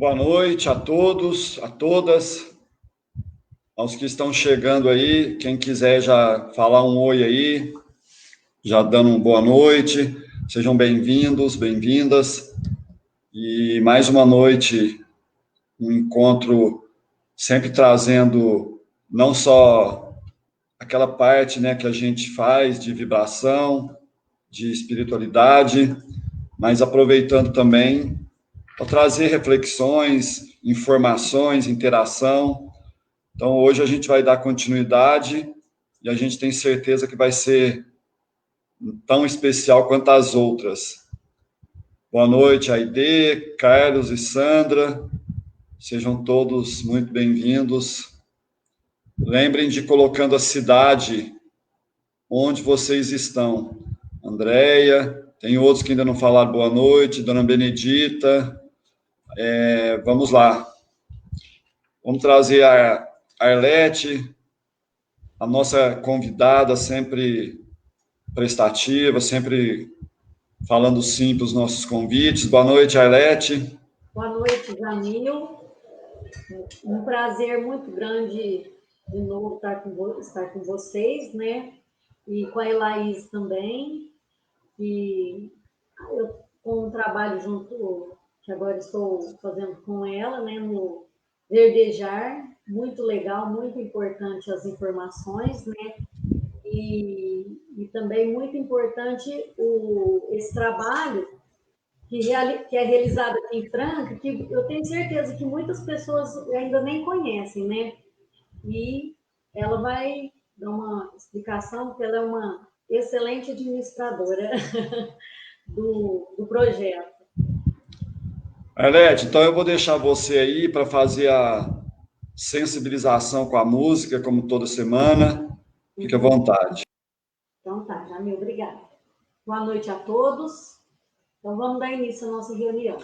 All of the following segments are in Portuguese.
Boa noite a todos, a todas, aos que estão chegando aí. Quem quiser já falar um oi aí, já dando uma boa noite. Sejam bem-vindos, bem-vindas. E mais uma noite, um encontro sempre trazendo não só aquela parte, né, que a gente faz de vibração, de espiritualidade, mas aproveitando também para trazer reflexões, informações, interação. Então, hoje a gente vai dar continuidade e a gente tem certeza que vai ser tão especial quanto as outras. Boa noite, Aide, Carlos e Sandra. Sejam todos muito bem-vindos. Lembrem de colocando a cidade onde vocês estão. Andréia, tem outros que ainda não falaram boa noite, Dona Benedita. Vamos lá. Vamos trazer a Arlete, a nossa convidada, sempre prestativa, sempre falando sim para os nossos convites. Boa noite, Arlete. Boa noite, Jamil. Um prazer muito grande de novo estar com vocês, né? E com a Elaís também. E eu com um trabalho junto, que agora estou fazendo com ela, né? No Verdejar. Muito legal, muito importante as informações, né? E também muito importante esse trabalho que é realizada aqui em Franca, que eu tenho certeza que muitas pessoas ainda nem conhecem, né? E ela vai dar uma explicação, porque ela é uma excelente administradora do projeto. Arlete, então eu vou deixar você aí para fazer a sensibilização com a música, como toda semana. Fique à vontade. Então tá, Jamil, obrigada. Boa noite a todos. Então vamos dar início à nossa reunião.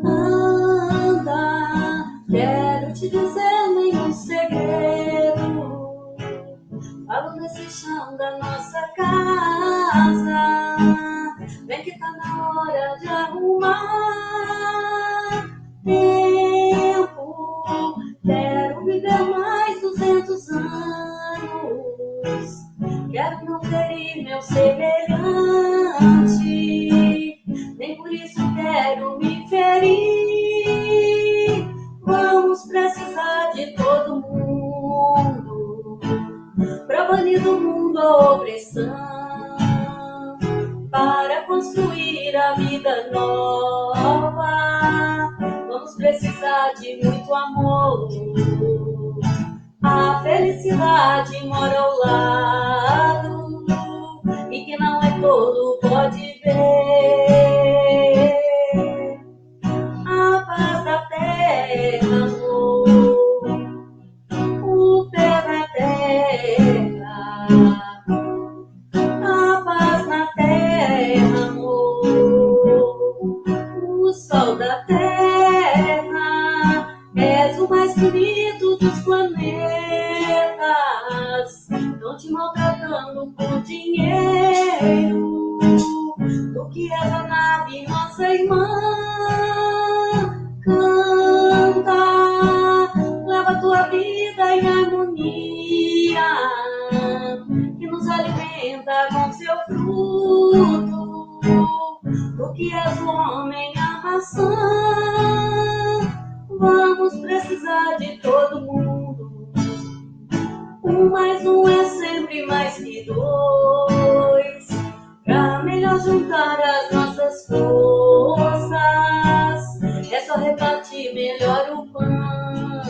Anda, quero te dizer nenhum segredo. Falo nesse chão da nossa casa. Vem que tá na hora de arrumar tempo. Quero viver mais 200 anos. Quero não ferir meu semelhante. Nem por isso quero me ferir. Vamos precisar de todo mundo pra banir do mundo a opressão, para construir a vida nova. Vamos precisar de muito amor. A felicidade mora ao lado e que não é todo pode ver. A paz da terra, amor, o pé na terra. A paz na terra, amor, o sol da terra. És o mais bonito dos planetas, não te maltratando por dinheiro. Do que és a nave, nossa irmã. Canta, leva tua vida em harmonia, que nos alimenta com seu fruto. Do que és o homem, a maçã. Vamos precisar de todo mundo. Um mais um é sempre mais que dois. Pra melhor juntar as nossas forças, é só repartir melhor o pão.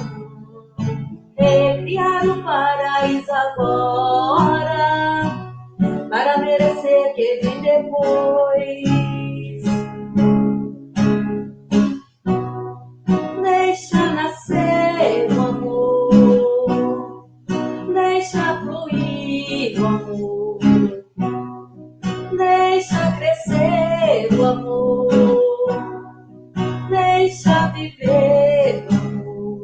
Recriar o paraíso agora, para merecer que vem depois. Deixa nascer o amor, deixa fluir o amor, deixa crescer o amor, deixa viver o amor.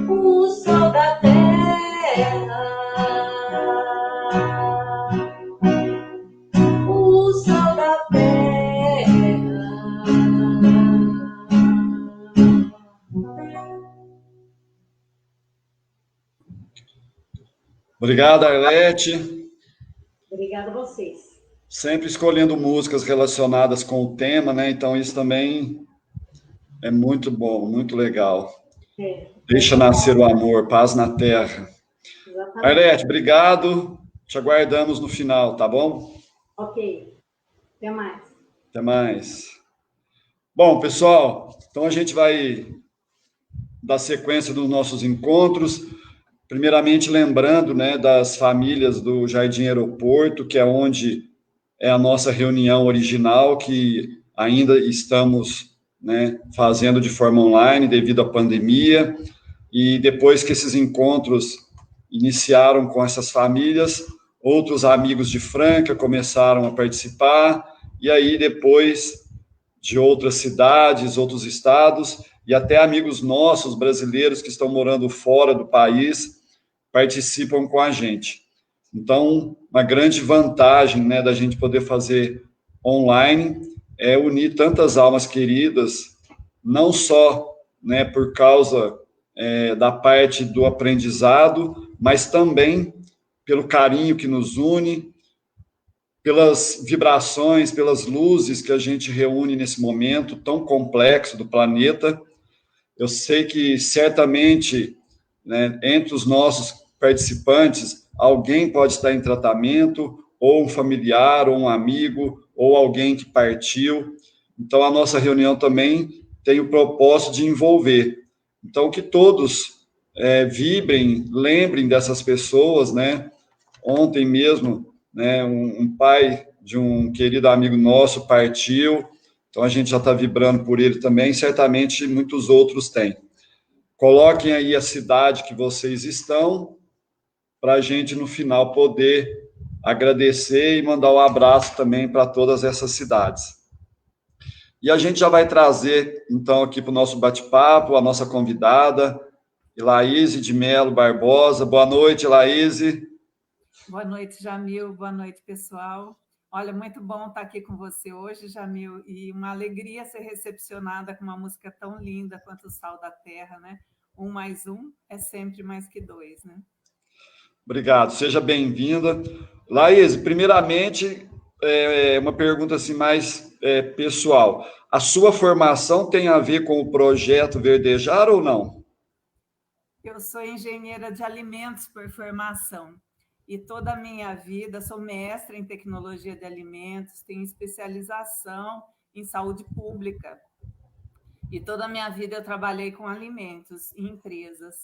O sol da terra Obrigado, Arlete. Obrigada a vocês. Sempre escolhendo músicas relacionadas com o tema, né? Então isso também é muito bom, muito legal. Deixa Essa nascer o amor, paz na terra. exatamente. Arlete, obrigado. Te aguardamos no final, tá bom? Ok, até mais. Até mais. Bom, pessoal, então a gente vai dar sequência dos nossos encontros. Primeiramente, lembrando, né, das famílias do Jardim Aeroporto, que é onde é a nossa reunião original, que ainda estamos, né, fazendo de forma online devido à pandemia. E depois que esses encontros iniciaram com essas famílias, outros amigos de Franca começaram a participar, e aí depois de outras cidades, outros estados, e até amigos nossos brasileiros que estão morando fora do país participam com a gente. Então, uma grande vantagem, né, da gente poder fazer online é unir tantas almas queridas, não só, né, por causa da parte do aprendizado, mas também pelo carinho que nos une, pelas vibrações, pelas luzes que a gente reúne nesse momento tão complexo do planeta. Eu sei que certamente, né, entre os nossos participantes, alguém pode estar em tratamento, ou um familiar, ou um amigo, ou alguém que partiu. Então, a nossa reunião também tem o propósito de envolver. Então, que todos vibrem, lembrem dessas pessoas, né? Ontem mesmo, né, um pai de um querido amigo nosso partiu, então a gente já está vibrando por ele também, certamente muitos outros têm. Coloquem aí a cidade que vocês estão, para a gente no final poder agradecer e mandar um abraço também para todas essas cidades. E a gente já vai trazer, então, aqui para o nosso bate-papo, a nossa convidada, Elaíse de Melo Barbosa. Boa noite, Elaíse. Boa noite, Jamil. Boa noite, pessoal. Olha, muito bom estar aqui com você hoje, Jamil, e uma alegria ser recepcionada com uma música tão linda quanto o Sal da Terra, né? 1 mais 1 é sempre mais que 2, né? Obrigado, seja bem-vinda. Laís, primeiramente, uma pergunta assim mais pessoal. A sua formação tem a ver com o projeto Verdejar ou não? Eu sou engenheira de alimentos por formação e toda a minha vida sou mestra em tecnologia de alimentos, tenho especialização em saúde pública. E toda a minha vida eu trabalhei com alimentos em empresas.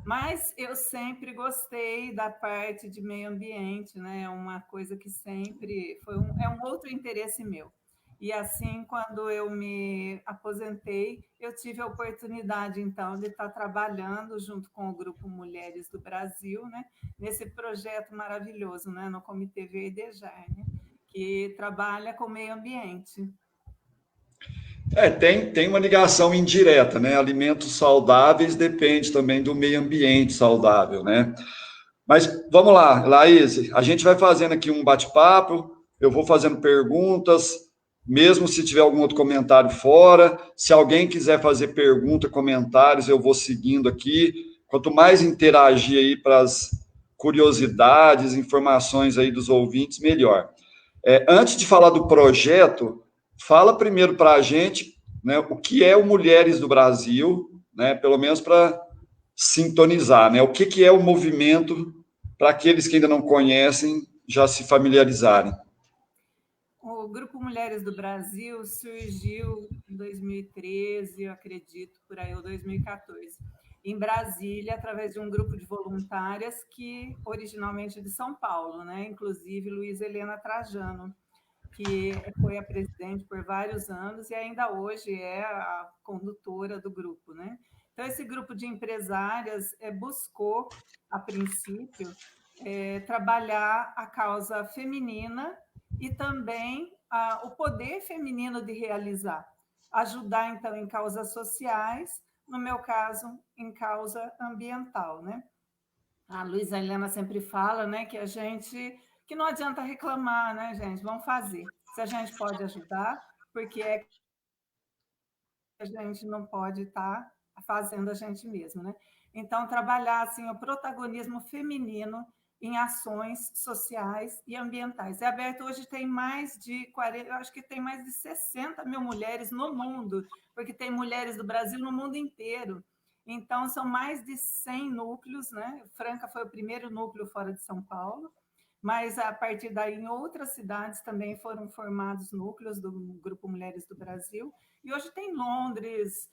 Mas eu sempre gostei da parte de meio ambiente, né? Uma coisa que sempre é um outro interesse meu. E assim, quando eu me aposentei, eu tive a oportunidade, então, de estar trabalhando junto com o Grupo Mulheres do Brasil, né? Nesse projeto maravilhoso, né? No Comitê Verdejar, né? Que trabalha com meio ambiente. Tem uma ligação indireta, né? Alimentos saudáveis depende também do meio ambiente saudável, né? Mas vamos lá, Laís, a gente vai fazendo aqui um bate-papo, eu vou fazendo perguntas, mesmo se tiver algum outro comentário fora, se alguém quiser fazer pergunta, comentários, eu vou seguindo aqui. Quanto mais interagir aí para as curiosidades, informações aí dos ouvintes, melhor. Antes de falar do projeto, fala primeiro para a gente, né, o que é o Mulheres do Brasil, né, pelo menos para sintonizar, né, o que é o movimento para aqueles que ainda não conhecem já se familiarizarem. O Grupo Mulheres do Brasil surgiu em 2013, eu acredito, por aí, ou 2014, em Brasília, através de um grupo de voluntárias que originalmente é de São Paulo, né? Inclusive Luísa Helena Trajano, que foi a presidente por vários anos e ainda hoje é a condutora do grupo, né? Então, esse grupo de empresárias buscou, a princípio, trabalhar a causa feminina e também o poder feminino de realizar, ajudar, então, em causas sociais, no meu caso, em causa ambiental, né? A Luísa Helena sempre fala, né, que não adianta reclamar, né, gente? Vamos fazer. Se a gente pode ajudar, porque é que a gente não pode estar fazendo a gente mesmo, né? Então, trabalhar assim, o protagonismo feminino em ações sociais e ambientais. É aberto hoje, tem mais de 40, eu acho que tem mais de 60 mil mulheres no mundo, porque tem mulheres do Brasil no mundo inteiro. Então, são mais de 100 núcleos, né? Franca foi o primeiro núcleo fora de São Paulo, mas a partir daí, em outras cidades também foram formados núcleos do Grupo Mulheres do Brasil. E hoje tem Londres,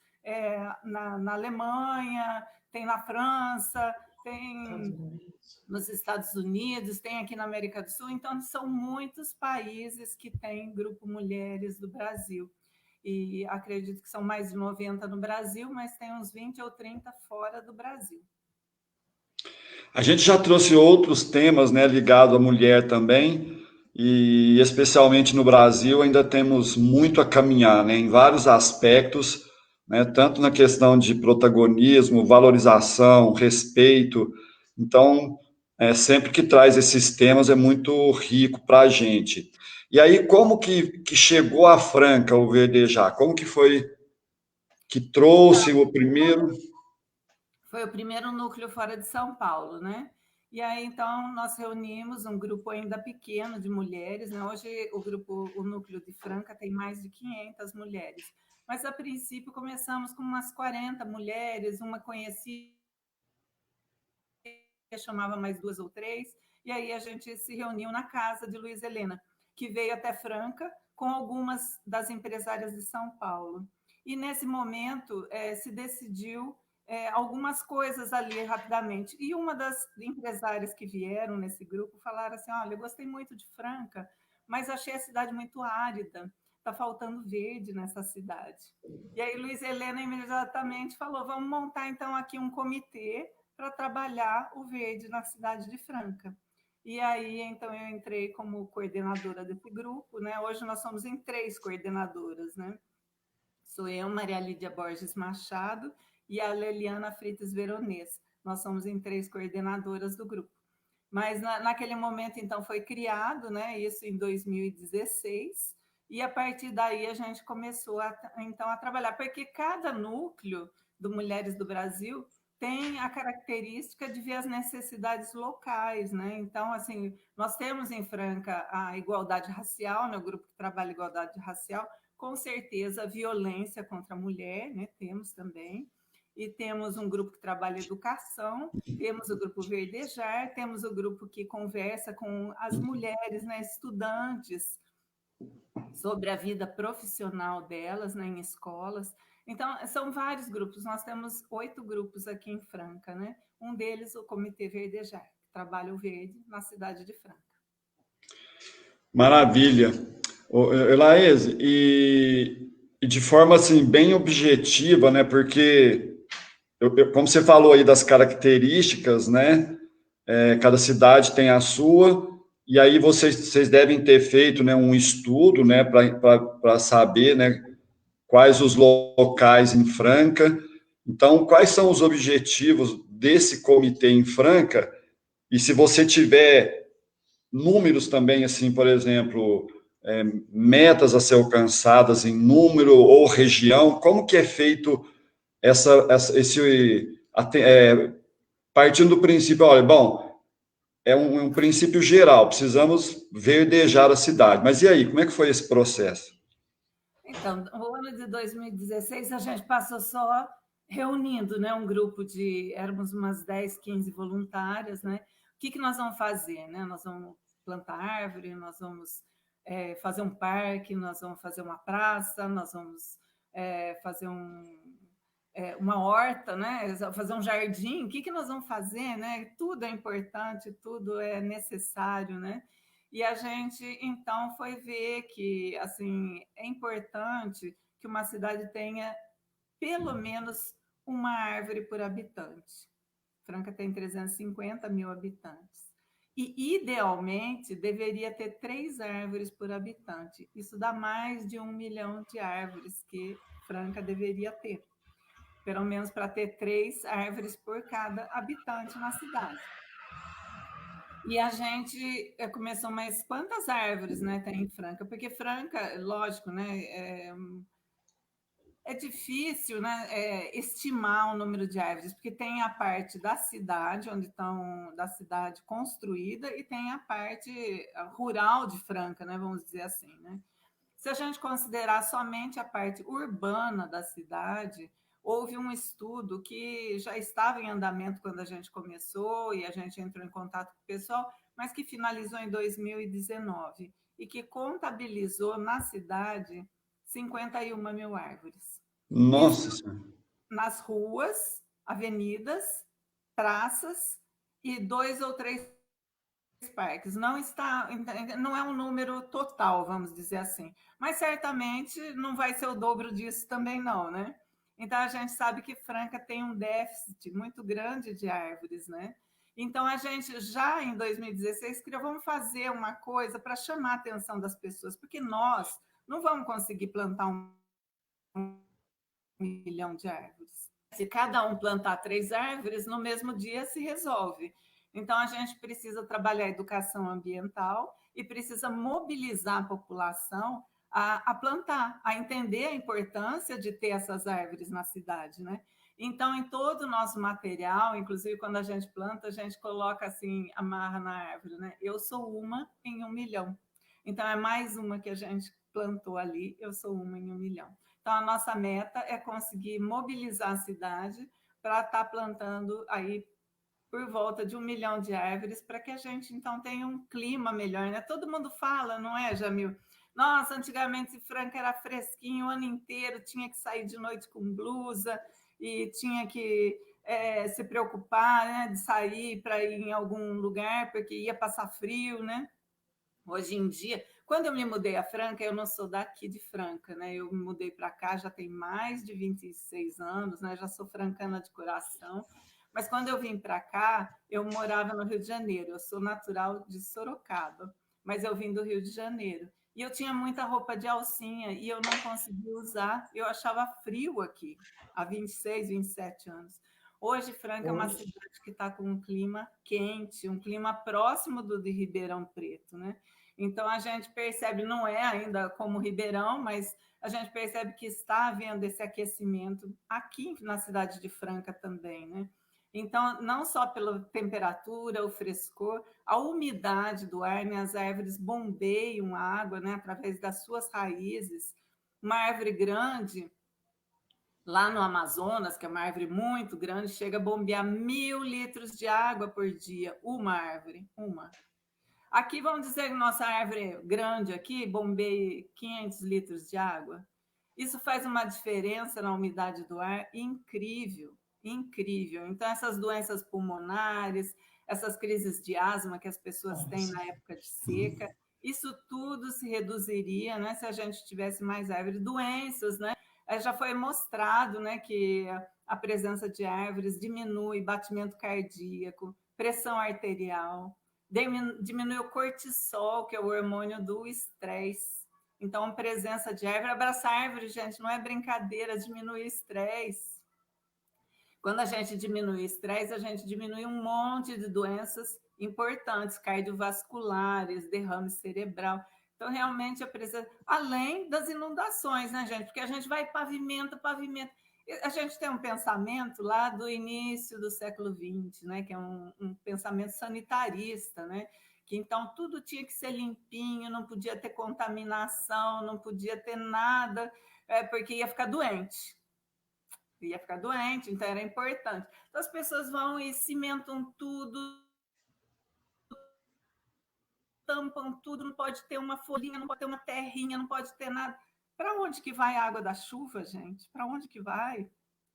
na Alemanha, tem na França, tem nos Estados Unidos, tem aqui na América do Sul. Então, são muitos países que têm Grupo Mulheres do Brasil. E acredito que são mais de 90 no Brasil, mas tem uns 20 ou 30 fora do Brasil. A gente já trouxe outros temas, né, ligados à mulher também, e especialmente no Brasil ainda temos muito a caminhar, né, em vários aspectos, né, tanto na questão de protagonismo, valorização, respeito. Então, sempre que traz esses temas é muito rico para a gente. E aí, como que chegou a Franca o Verdejar? Como que foi que trouxe o primeiro? Foi o primeiro núcleo fora de São Paulo, né? E aí, então, nós reunimos um grupo ainda pequeno de mulheres, né? Hoje, o núcleo de Franca tem mais de 500 mulheres. Mas, a princípio, começamos com umas 40 mulheres, uma conhecida, chamava mais 2 ou 3, e aí a gente se reuniu na casa de Luiz Helena, que veio até Franca com algumas das empresárias de São Paulo. E, nesse momento, se decidiu algumas coisas ali rapidamente. E uma das empresárias que vieram nesse grupo falaram assim: olha, eu gostei muito de Franca, mas achei a cidade muito árida, está faltando verde nessa cidade. E aí Luiz Helena imediatamente falou: vamos montar então aqui um comitê para trabalhar o verde na cidade de Franca. E aí, então, eu entrei como coordenadora desse grupo, né? Hoje nós somos em 3 coordenadoras, né? Sou eu, Maria Lídia Borges Machado e a Leliana Fritas Veronês. Nós somos em 3 coordenadoras do grupo. Mas naquele momento, então, foi criado, né? Isso em 2016, e a partir daí a gente começou então a trabalhar, porque cada núcleo do Mulheres do Brasil tem a característica de ver as necessidades locais, né? Então, assim, nós temos em Franca a igualdade racial, né? O grupo que trabalha igualdade racial, com certeza a violência contra a mulher, né? Temos também, e temos um grupo que trabalha educação, temos o grupo Verdejar, temos o grupo que conversa com as mulheres, né, estudantes, sobre a vida profissional delas, né, em escolas. Então, são vários grupos, nós temos 8 grupos aqui em Franca, né? Um deles, o Comitê Verdejar, que trabalha o verde na cidade de Franca. Maravilha. Elaese, e de forma assim bem objetiva, né? Porque como você falou aí das características, né? Cada cidade tem a sua, e aí vocês devem ter feito, né, um estudo, né, para saber, né, quais os locais em Franca. Então, quais são os objetivos desse comitê em Franca? E se você tiver números também, assim, por exemplo, metas a ser alcançadas em número ou região, como que é feito partindo do princípio, olha, bom, é um princípio geral, precisamos verdejar a cidade. Mas e aí, como é que foi esse processo? Então, o ano de 2016 a gente passou só reunindo, né, um grupo de, éramos umas 10, 15 voluntárias, né? O que nós vamos fazer, né? Nós vamos plantar árvore, nós vamos fazer um parque, nós vamos fazer uma praça, nós vamos fazer uma horta, né? Fazer um jardim. O que nós vamos fazer, né? Tudo é importante, tudo é necessário, né? E a gente, então, foi ver que, assim, é importante que uma cidade tenha pelo menos uma árvore por habitante. Franca tem 350 mil habitantes. E, idealmente, deveria ter 3 árvores por habitante. Isso dá mais de 1 milhão de árvores que Franca deveria ter. Pelo menos para ter 3 árvores por cada habitante na cidade. E a gente começou, mas quantas árvores, né, tem em Franca? Porque Franca, lógico, né, é difícil, né, estimar o número de árvores, porque tem a parte da cidade, onde estão da cidade construída, e tem a parte rural de Franca, né, vamos dizer assim, né? Se a gente considerar somente a parte urbana da cidade, houve um estudo que já estava em andamento quando a gente começou e a gente entrou em contato com o pessoal, mas que finalizou em 2019 e que contabilizou na cidade 51 mil árvores. Nossa Isso Senhora. nas ruas, avenidas, praças e 2 ou 3 parques. Não é um número total, vamos dizer assim, mas certamente não vai ser o dobro disso também não, né? Então a gente sabe que Franca tem um déficit muito grande de árvores, né? Então a gente já em 2016 criou, vamos fazer uma coisa para chamar a atenção das pessoas, porque nós não vamos conseguir plantar 1 milhão de árvores. Se cada um plantar 3 árvores, no mesmo dia se resolve. Então, a gente precisa trabalhar a educação ambiental e precisa mobilizar a população a plantar, a entender a importância de ter essas árvores na cidade, né? Então, em todo o nosso material, inclusive quando a gente planta, a gente coloca assim, amarra na árvore, né? Eu sou uma em 1 milhão. Então, é mais uma que a gente plantou ali, eu sou uma em 1 milhão. Então, a nossa meta é conseguir mobilizar a cidade para estar plantando aí por volta de 1 milhão de árvores, para que a gente, então, tenha um clima melhor, né? Todo mundo fala, não é, Jamil? Nossa, antigamente Franca era fresquinho o ano inteiro, tinha que sair de noite com blusa e tinha que se preocupar, né, de sair para ir em algum lugar, porque ia passar frio, né? Hoje em dia, quando eu me mudei a Franca, eu não sou daqui de Franca, né? Eu me mudei para cá já tem mais de 26 anos, né? Já sou francana de coração. Mas quando eu vim para cá, eu morava no Rio de Janeiro. Eu sou natural de Sorocaba, mas eu vim do Rio de Janeiro. E eu tinha muita roupa de alcinha e eu não conseguia usar. Eu achava frio aqui, há 26, 27 anos. Hoje, Franca é uma cidade que está com um clima quente, um clima próximo do de Ribeirão Preto, né? Então, a gente percebe, não é ainda como Ribeirão, mas a gente percebe que está havendo esse aquecimento aqui na cidade de Franca também, né? Então, não só pela temperatura, o frescor, a umidade do ar, né? As árvores bombeiam a água, né? Através das suas raízes. Uma árvore grande, lá no Amazonas, que é uma árvore muito grande, chega a bombear 1.000 litros de água por dia, uma árvore, uma. Aqui, vamos dizer que nossa árvore grande aqui bombeia 500 litros de água. Isso faz uma diferença na umidade do ar incrível, incrível. Então, essas doenças pulmonares, essas crises de asma que as pessoas têm na época de seca, isso tudo se reduziria, né, se a gente tivesse mais árvores. Doenças, né? Já foi mostrado, né, que a presença de árvores diminui batimento cardíaco, pressão arterial, diminui o cortisol, que é o hormônio do estresse. Então, a presença de árvore, abraçar árvore, gente, não é brincadeira, diminui o estresse. Quando a gente diminui o estresse, a gente diminui um monte de doenças importantes, cardiovasculares, derrame cerebral. Então, realmente, a presença... Além das inundações, né, gente? Porque a gente vai pavimento. A gente tem um pensamento lá do início do século XX, né, que é um pensamento sanitarista, né, que então tudo tinha que ser limpinho, não podia ter contaminação, não podia ter nada, porque ia ficar doente. Então era importante. Então as pessoas vão e cimentam tudo, tampam tudo, não pode ter uma folhinha, não pode ter uma terrinha, não pode ter nada. Para onde que vai a água da chuva, gente? Para onde que vai?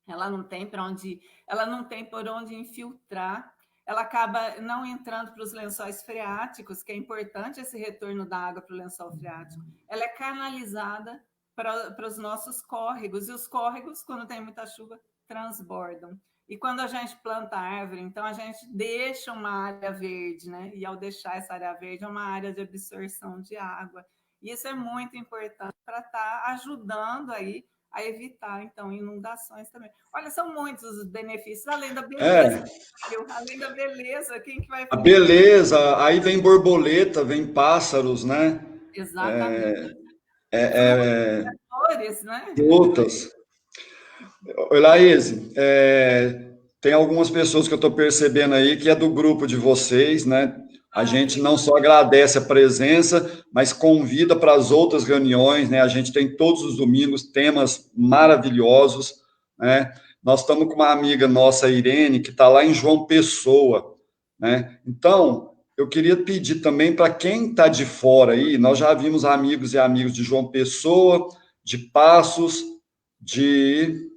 Ela não tem para onde, ela não tem por onde infiltrar. Ela acaba não entrando para os lençóis freáticos, que é importante esse retorno da água para o lençol freático. Ela é canalizada para os nossos córregos, e os córregos, quando tem muita chuva, transbordam. E quando a gente planta árvore, então a gente deixa uma área verde, né? E ao deixar essa área verde, é uma área de absorção de água. E isso é muito importante para estar ajudando aí a evitar, então, inundações também. Olha, são muitos os benefícios, além da beleza. Além da beleza, quem que vai falar? A beleza, aí vem borboleta, vem pássaros, né? Exatamente. Frutas, Flores, né? Frutas. Oi, Laís, tem algumas pessoas que eu estou percebendo aí que é do grupo de vocês, né? A Ah, que gente não legal. só agradece a presença, mas convida para as outras reuniões, né? A gente tem todos os domingos temas maravilhosos, né? Nós estamos com uma amiga nossa, Irene, que está lá em João Pessoa, né? Então, eu queria pedir também para quem está de fora aí, nós já vimos amigos e amigos de João Pessoa, de Passos, de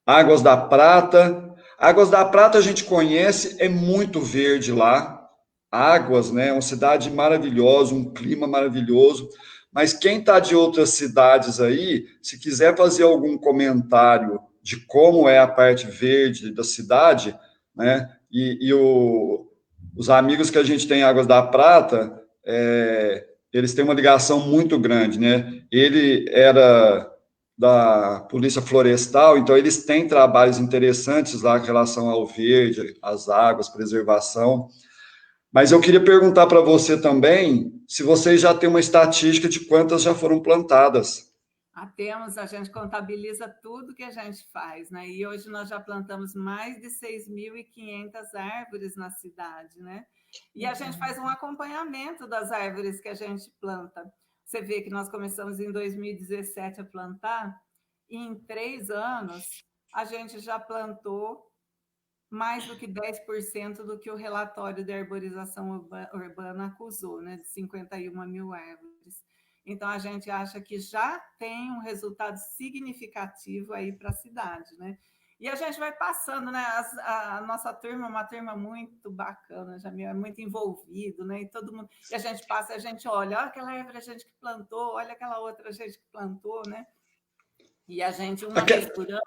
Águas da Prata. Águas da Prata a gente conhece, é muito verde lá. Águas, né? É uma cidade maravilhosa, um clima maravilhoso. Mas quem está de outras cidades aí, se quiser fazer algum comentário de como é a parte verde da cidade, né? Os amigos que a gente tem em Águas da Prata, eles têm uma ligação muito grande, né? Ele era da Polícia Florestal, então eles têm trabalhos interessantes lá em relação ao verde, às águas, preservação. Mas eu queria perguntar para você também se vocês já têm uma estatística de quantas já foram plantadas. A gente contabiliza tudo que a gente faz, né? E hoje nós já plantamos mais de 6.500 árvores na cidade, né? E a gente faz um acompanhamento das árvores que a gente planta. Você vê que nós começamos em 2017 a plantar, e em 3 anos a gente já plantou mais do que 10% do que o relatório de arborização urbana acusou, né, de 51 mil árvores. Então, a gente acha que já tem um resultado significativo aí para a cidade, né? E a gente vai passando, né? A nossa turma é uma turma muito bacana, já é muito envolvido, né? E todo mundo, e a gente passa, a gente olha, olha aquela árvore a gente que plantou, olha aquela outra a gente que plantou, né? E a gente, uma vez por ano,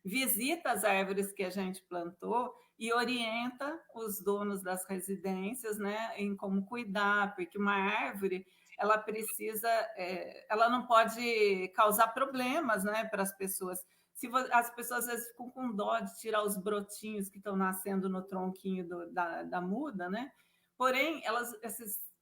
visita as árvores que a gente plantou e orienta os donos das residências, né, em como cuidar, porque uma árvore ela precisa, ela não pode causar problemas, né, para as pessoas. As pessoas às vezes ficam com dó de tirar os brotinhos que estão nascendo no tronquinho da muda, né? Porém,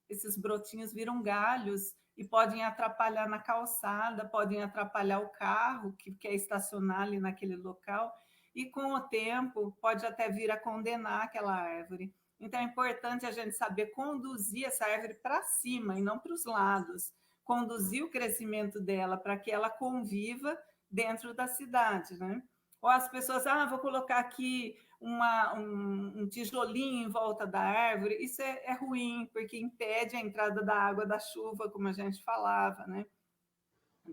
esses brotinhos viram galhos e podem atrapalhar na calçada, podem atrapalhar o carro que quer estacionar ali naquele local, e com o tempo pode até vir a condenar aquela árvore. Então é importante a gente saber conduzir essa árvore para cima e não para os lados, conduzir o crescimento dela para que ela conviva dentro da cidade, né? Ou as pessoas, vou colocar aqui um tijolinho em volta da árvore, isso é ruim, porque impede a entrada da água da chuva, como a gente falava, né?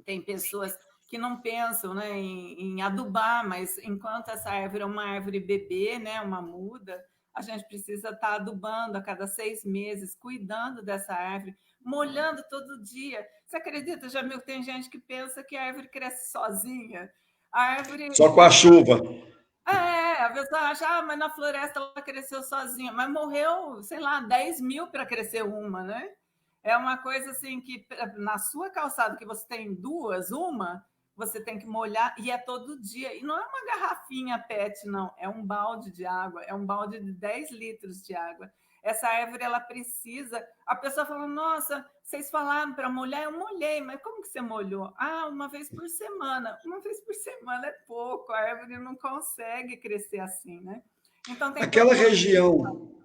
Tem pessoas que não pensam, né, em adubar, mas enquanto essa árvore é uma árvore bebê, né, uma muda, a gente precisa estar adubando a cada 6 meses, cuidando dessa árvore, molhando todo dia. Você acredita, Jamil, tem gente que pensa que a árvore cresce sozinha? A árvore Só com a chuva. a pessoa acha, mas na floresta ela cresceu sozinha, mas morreu, sei lá, 10 mil para crescer uma, né? É uma coisa assim que na sua calçada que você tem duas, você tem que molhar e é todo dia. E não é uma garrafinha PET, não, é um balde de água, é um balde de 10 litros de água. Essa árvore, ela precisa... A pessoa fala, nossa, vocês falaram para molhar, eu molhei, mas como que você molhou? Uma vez por semana. Uma vez por semana é pouco, a árvore não consegue crescer assim, né? Então tem todo Aquela uma... região,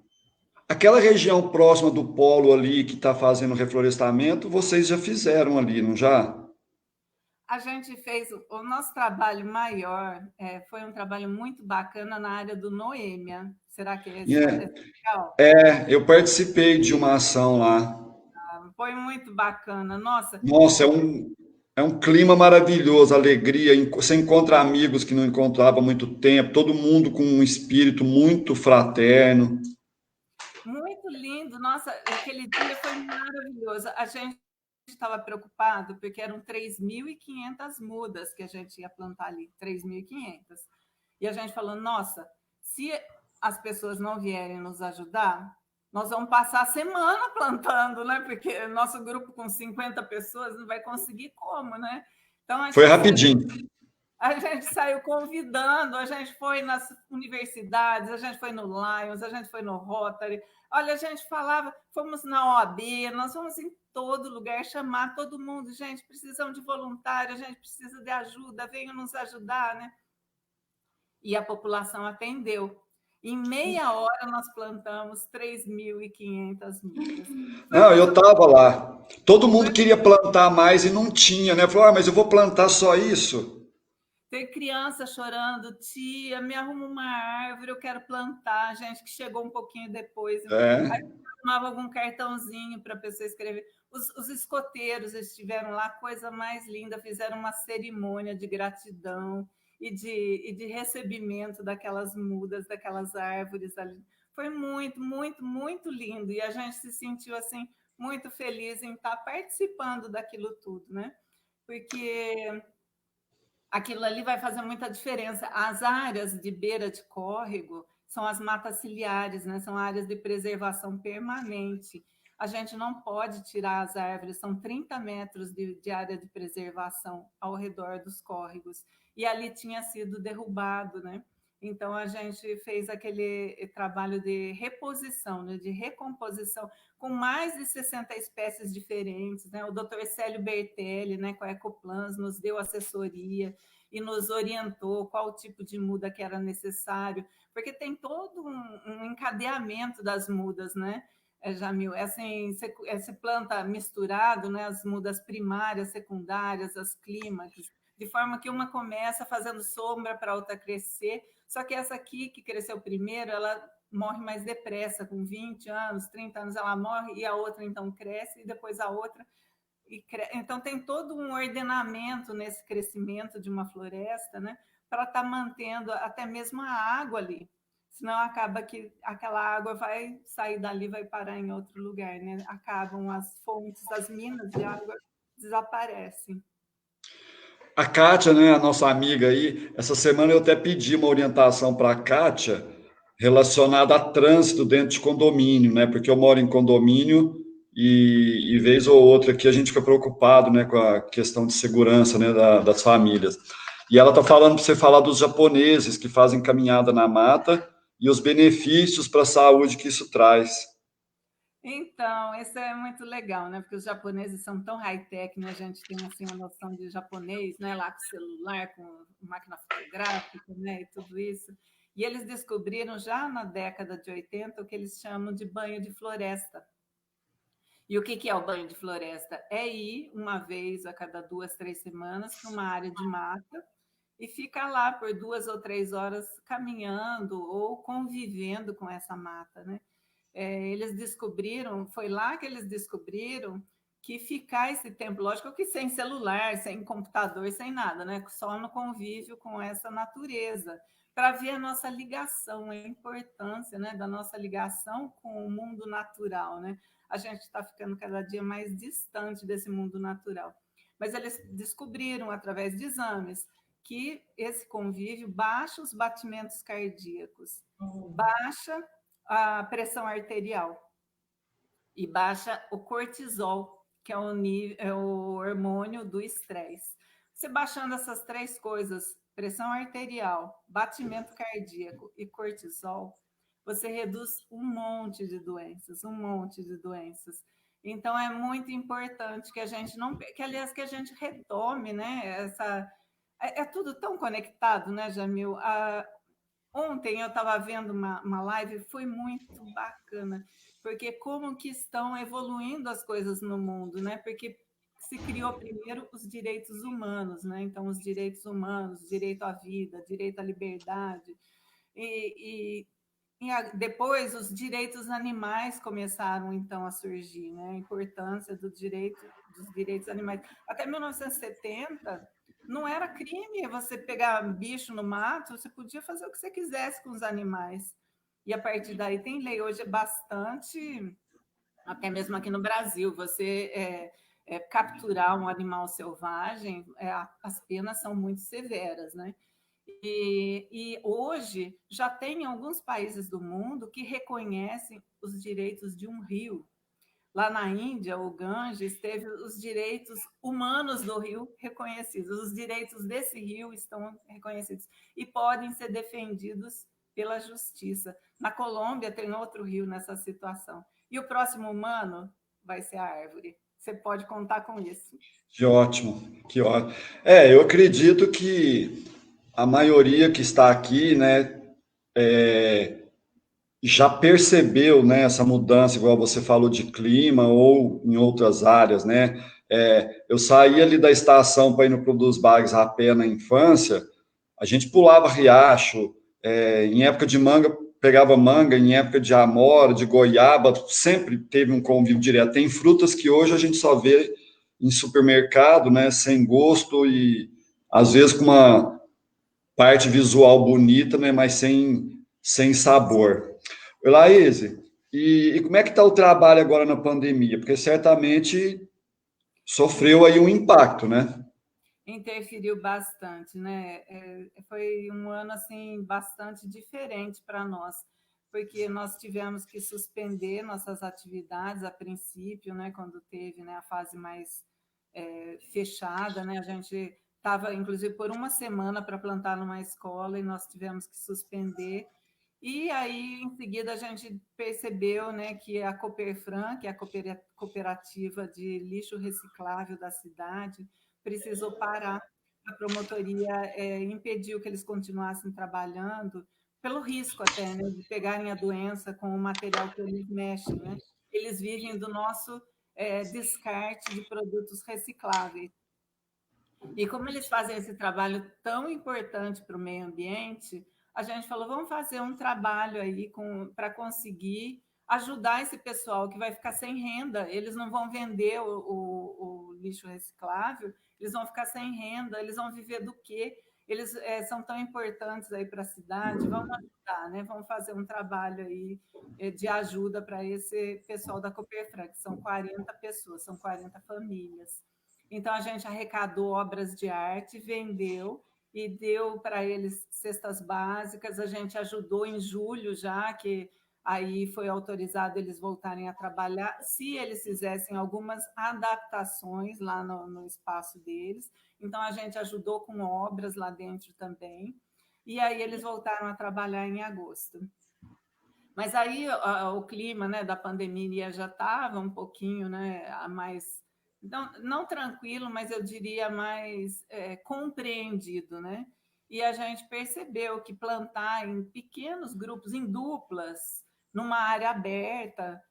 aquela região próxima do polo ali que está fazendo reflorestamento, vocês já fizeram ali, não já? A gente fez o nosso trabalho maior, foi um trabalho muito bacana na área do Noêmia. Será que esse é legal? Eu participei de uma ação lá. Foi muito bacana. Nossa, Nossa, é um clima maravilhoso, alegria. Você encontra amigos que não encontrava há muito tempo, todo mundo com um espírito muito fraterno. muito lindo. Nossa, aquele dia foi maravilhoso. A gente estava preocupado porque eram 3.500 mudas que a gente ia plantar ali, 3.500. E a gente falou, nossa, se as pessoas não vierem nos ajudar, nós vamos passar a semana plantando, né? Porque nosso grupo com 50 pessoas não vai conseguir como, né? Então Foi rapidinho. a gente saiu convidando, a gente foi nas universidades, a gente foi no Lions, a gente foi no Rotary. Olha, a gente falava, fomos na OAB, nós fomos em todo lugar, chamar todo mundo, gente, precisamos de voluntário, a gente precisa de ajuda, venham nos ajudar, né? E a população atendeu. Em meia hora, nós plantamos 3.500 mudas. Não, eu estava lá. Todo mundo queria plantar mais e não tinha, né? Falou, mas eu vou plantar só isso. Tem criança chorando, tia, me arruma uma árvore, eu quero plantar, gente que chegou um pouquinho depois. Aí É. tomava algum cartãozinho para a pessoa escrever. Os escoteiros estiveram lá, coisa mais linda, fizeram uma cerimônia de gratidão e de recebimento daquelas mudas, daquelas árvores ali. Foi muito, muito, muito lindo. E a gente se sentiu assim muito feliz em estar participando daquilo tudo, né? Porque aquilo ali vai fazer muita diferença. As áreas de beira de córrego são as matas ciliares, né? São áreas de preservação permanente. A gente não pode tirar as árvores, são 30 metros de área de preservação ao redor dos córregos. E ali tinha sido derrubado, né? Então, a gente fez aquele trabalho de reposição, né? De recomposição, com mais de 60 espécies diferentes, né? O doutor Célio Bertelli, né, com a Ecoplans, nos deu assessoria e nos orientou qual tipo de muda que era necessário, porque tem todo um encadeamento das mudas, né, Jamil? É assim, você planta misturado, né, as mudas primárias, secundárias, as clímax, de forma que uma começa fazendo sombra para a outra crescer, só que essa aqui, que cresceu primeiro, ela morre mais depressa, com 20 anos, 30 anos ela morre, e a outra então cresce, e depois a outra. Então, tem todo um ordenamento nesse crescimento de uma floresta, né, para estar mantendo até mesmo a água ali. Senão acaba que aquela água vai sair dali, vai parar em outro lugar, né? Acabam as fontes, as minas de água desaparecem. A Kátia, né, a nossa amiga aí, essa semana eu até pedi uma orientação para a Kátia relacionada a trânsito dentro de condomínio, né? Porque eu moro em condomínio e vez ou outra aqui a gente fica preocupado, né, com a questão de segurança, né, das famílias. E ela tá falando para você falar dos japoneses que fazem caminhada na mata e os benefícios para a saúde que isso traz. Então, isso é muito legal, né? Porque os japoneses são tão high-tech, né? A gente tem assim uma noção de japonês, né? Lá com celular, com máquina fotográfica, né? E tudo isso. E eles descobriram já na década de 80 o que eles chamam de banho de floresta. E o que é o banho de floresta? É ir uma vez a cada 2, 3 semanas para uma área de mata e ficar lá por 2 ou 3 horas caminhando ou convivendo com essa mata, né? Eles descobriram, foi lá que eles descobriram que ficar esse tempo, lógico que sem celular, sem computador, sem nada, né? Só no convívio com essa natureza, para ver a nossa ligação, a importância, né, da nossa ligação com o mundo natural, né? A gente está ficando cada dia mais distante desse mundo natural. Mas eles descobriram, através de exames, que esse convívio baixa os batimentos cardíacos, baixa a pressão arterial e baixa o cortisol, que é o hormônio do estresse. Você baixando essas 3 coisas, pressão arterial, batimento cardíaco e cortisol, você reduz um monte de doenças, um monte de doenças. Então, é muito importante que a gente não, que aliás, que a gente retome, né, é tudo tão conectado, né, Jamil? Ontem eu estava vendo uma live, foi muito bacana, porque como que estão evoluindo as coisas no mundo, né? Porque se criou primeiro os direitos humanos, né? Então, os direitos humanos, direito à vida, direito à liberdade, e, depois os direitos animais começaram, então, a surgir, né? A importância dos direitos animais. Até 1970, não era crime você pegar bicho no mato, você podia fazer o que você quisesse com os animais. E a partir daí tem lei. Hoje é bastante, até mesmo aqui no Brasil, você capturar um animal selvagem, as penas são muito severas, né? E hoje já tem alguns países do mundo que reconhecem os direitos de um rio. Lá na Índia, o Ganges teve os direitos humanos do rio reconhecidos. Os direitos desse rio estão reconhecidos e podem ser defendidos pela justiça. Na Colômbia tem outro rio nessa situação. E o próximo humano vai ser a árvore. você pode contar com isso. Que ótimo, que ótimo. Eu acredito que a maioria que está aqui, né, já percebeu, né, essa mudança, igual você falou de clima ou em outras áreas, né? Eu saí ali da estação para ir no Produz Bags a pé na infância, a gente pulava riacho, em época de manga pegava manga, em época de amora, de goiaba, sempre teve um convívio direto. Tem frutas que hoje a gente só vê em supermercado, né, sem gosto e às vezes com uma parte visual bonita, né, mas sem sabor. Oi, Laís, e como é que está o trabalho agora na pandemia? Porque certamente sofreu aí um impacto, né? Interferiu bastante, né? Foi um ano assim bastante diferente para nós, porque nós tivemos que suspender nossas atividades a princípio, né? Quando teve, né, a fase mais fechada, né? A gente estava, inclusive, por uma semana para plantar numa escola e nós tivemos que suspender. E aí, em seguida, a gente percebeu, né, que a Cooperfran, que é a cooperativa de lixo reciclável da cidade, precisou parar. A promotoria impediu que eles continuassem trabalhando, pelo risco até, né, de pegarem a doença com o material que eles mexem, né? Eles vivem do nosso descarte de produtos recicláveis. E como eles fazem esse trabalho tão importante para o meio ambiente, a gente falou, vamos fazer um trabalho aí para conseguir ajudar esse pessoal que vai ficar sem renda. Eles não vão vender o lixo reciclável, eles vão ficar sem renda, eles vão viver do quê? Eles são tão importantes aí para a cidade, vamos ajudar, né? Vamos fazer um trabalho aí de ajuda para esse pessoal da Cooperfran, que são 40 pessoas, são 40 famílias. Então, a gente arrecadou obras de arte, vendeu e deu para eles cestas básicas. A gente ajudou em julho já, que aí foi autorizado eles voltarem a trabalhar, se eles fizessem algumas adaptações lá no espaço deles. Então, a gente ajudou com obras lá dentro também. E aí eles voltaram a trabalhar em agosto. Mas aí o clima, né, da pandemia já estava um pouquinho, né, mais não tranquilo, mas eu diria mais compreendido, né? E a gente percebeu que plantar em pequenos grupos, em duplas, numa área aberta,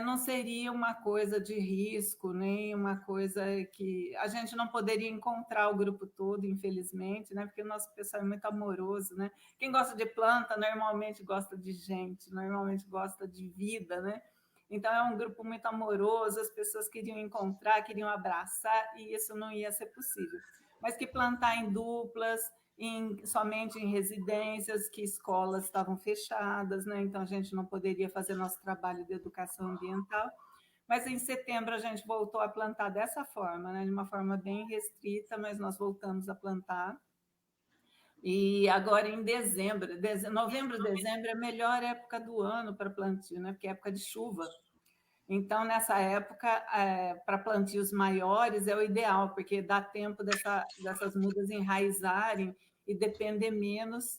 não seria uma coisa de risco, nem uma coisa que a gente não poderia encontrar o grupo todo, infelizmente, né? Porque o nosso pessoal é muito amoroso, né? Quem gosta de planta normalmente gosta de gente, normalmente gosta de vida, né? Então é um grupo muito amoroso, as pessoas queriam encontrar, queriam abraçar, e isso não ia ser possível. Mas que plantar em duplas, somente em residências, que escolas estavam fechadas, né? Então a gente não poderia fazer nosso trabalho de educação ambiental. Mas em setembro a gente voltou a plantar dessa forma, né? De uma forma bem restrita, mas nós voltamos a plantar. E agora em novembro, dezembro é a melhor época do ano para plantio, né? Porque é época de chuva. Então, nessa época, para plantios maiores é o ideal, porque dá tempo dessas mudas enraizarem e depender menos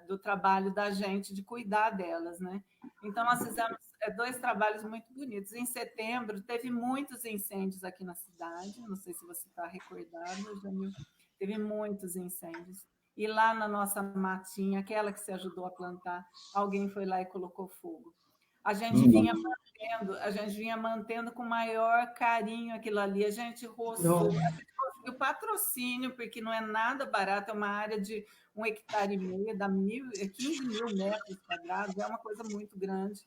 do trabalho da gente de cuidar delas, né? Então, nós fizemos 2 trabalhos muito bonitos. Em setembro, teve muitos incêndios aqui na cidade, não sei se você está recordado, Jamil, teve muitos incêndios. E lá na nossa matinha, aquela que se ajudou a plantar, alguém foi lá e colocou fogo. A gente vinha mantendo com maior carinho aquilo ali, a gente roçou, a gente conseguiu patrocínio, porque não é nada barato, é uma área de 1,5 hectare, dá 15 mil metros quadrados, é uma coisa muito grande.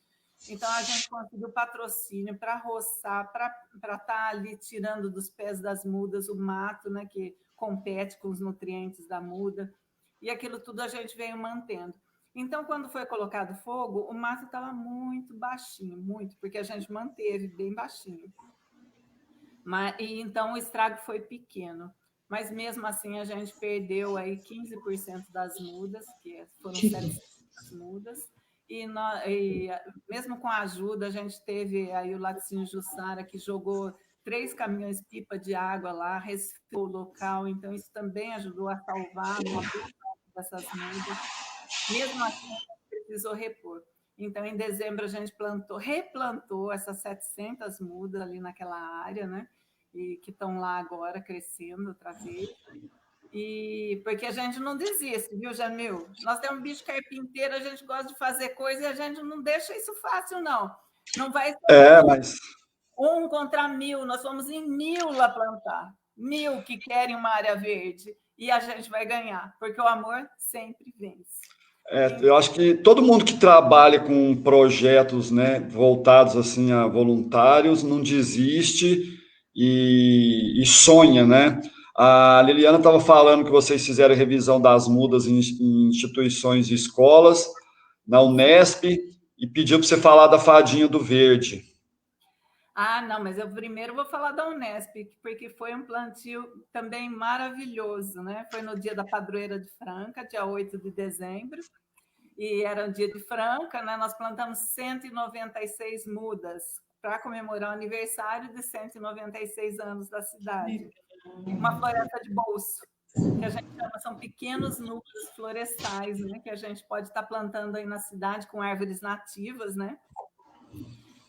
Então, a gente conseguiu patrocínio para roçar, para estar ali tirando dos pés das mudas o mato, né, que compete com os nutrientes da muda, e aquilo tudo a gente veio mantendo. Então, quando foi colocado fogo, o mato estava muito baixinho, muito, porque a gente manteve bem baixinho. E então o estrago foi pequeno. Mas mesmo assim a gente perdeu aí 15% das mudas, que foram 700 mudas, e mesmo com a ajuda, a gente teve aí o Laticínio Jussara, que jogou 3 caminhões-pipa de água lá, resfriou o local, então isso também ajudou a salvar uma boa parte dessas mudas. Mesmo assim, precisou repor. Então, em dezembro, a gente replantou essas 700 mudas ali naquela área, né? E que estão lá agora crescendo outra vez. E porque a gente não desiste, viu, Jamil? Nós temos um bicho carpinteiro, a gente gosta de fazer coisa e a gente não deixa isso fácil, não. Não vai ser mas... 1 contra 1000, nós fomos em 1000 lá plantar. 1000 que querem uma área verde. E a gente vai ganhar, porque o amor sempre vence. Eu acho que todo mundo que trabalha com projetos, né, voltados assim a voluntários não desiste e sonha, né? A Liliana estava falando que vocês fizeram revisão das mudas em instituições e escolas, na Unesp, e pediu para você falar da Fadinha do Verde. Ah, não, mas eu primeiro vou falar da Unesp, porque foi um plantio também maravilhoso, né? Foi no dia da Padroeira de Franca, dia 8 de dezembro, e era o dia de Franca, né? Nós plantamos 196 mudas para comemorar o aniversário de 196 anos da cidade. Uma floresta de bolso, que a gente chama, são pequenos núcleos florestais, né? Que a gente pode estar plantando aí na cidade com árvores nativas, né?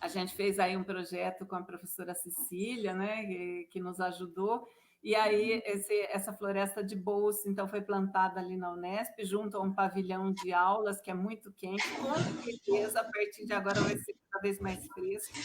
A gente fez aí um projeto com a professora Cecília, né, que nos ajudou, e aí essa floresta de bolso, então, foi plantada ali na Unesp, junto a um pavilhão de aulas, que é muito quente, com certeza, a partir de agora vai ser cada vez mais fresco,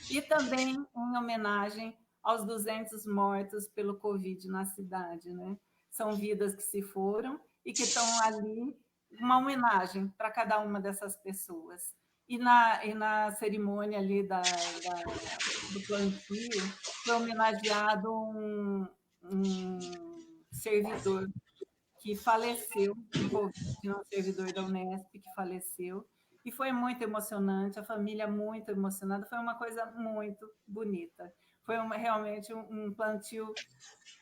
e também em homenagem aos 200 mortos pelo Covid na cidade, né? São vidas que se foram e que estão ali, uma homenagem para cada uma dessas pessoas. E na cerimônia ali do plantio, foi homenageado um servidor que faleceu do Covid, um servidor da Unesp que faleceu, e foi muito emocionante, a família muito emocionada, foi uma coisa muito bonita. Foi realmente um plantio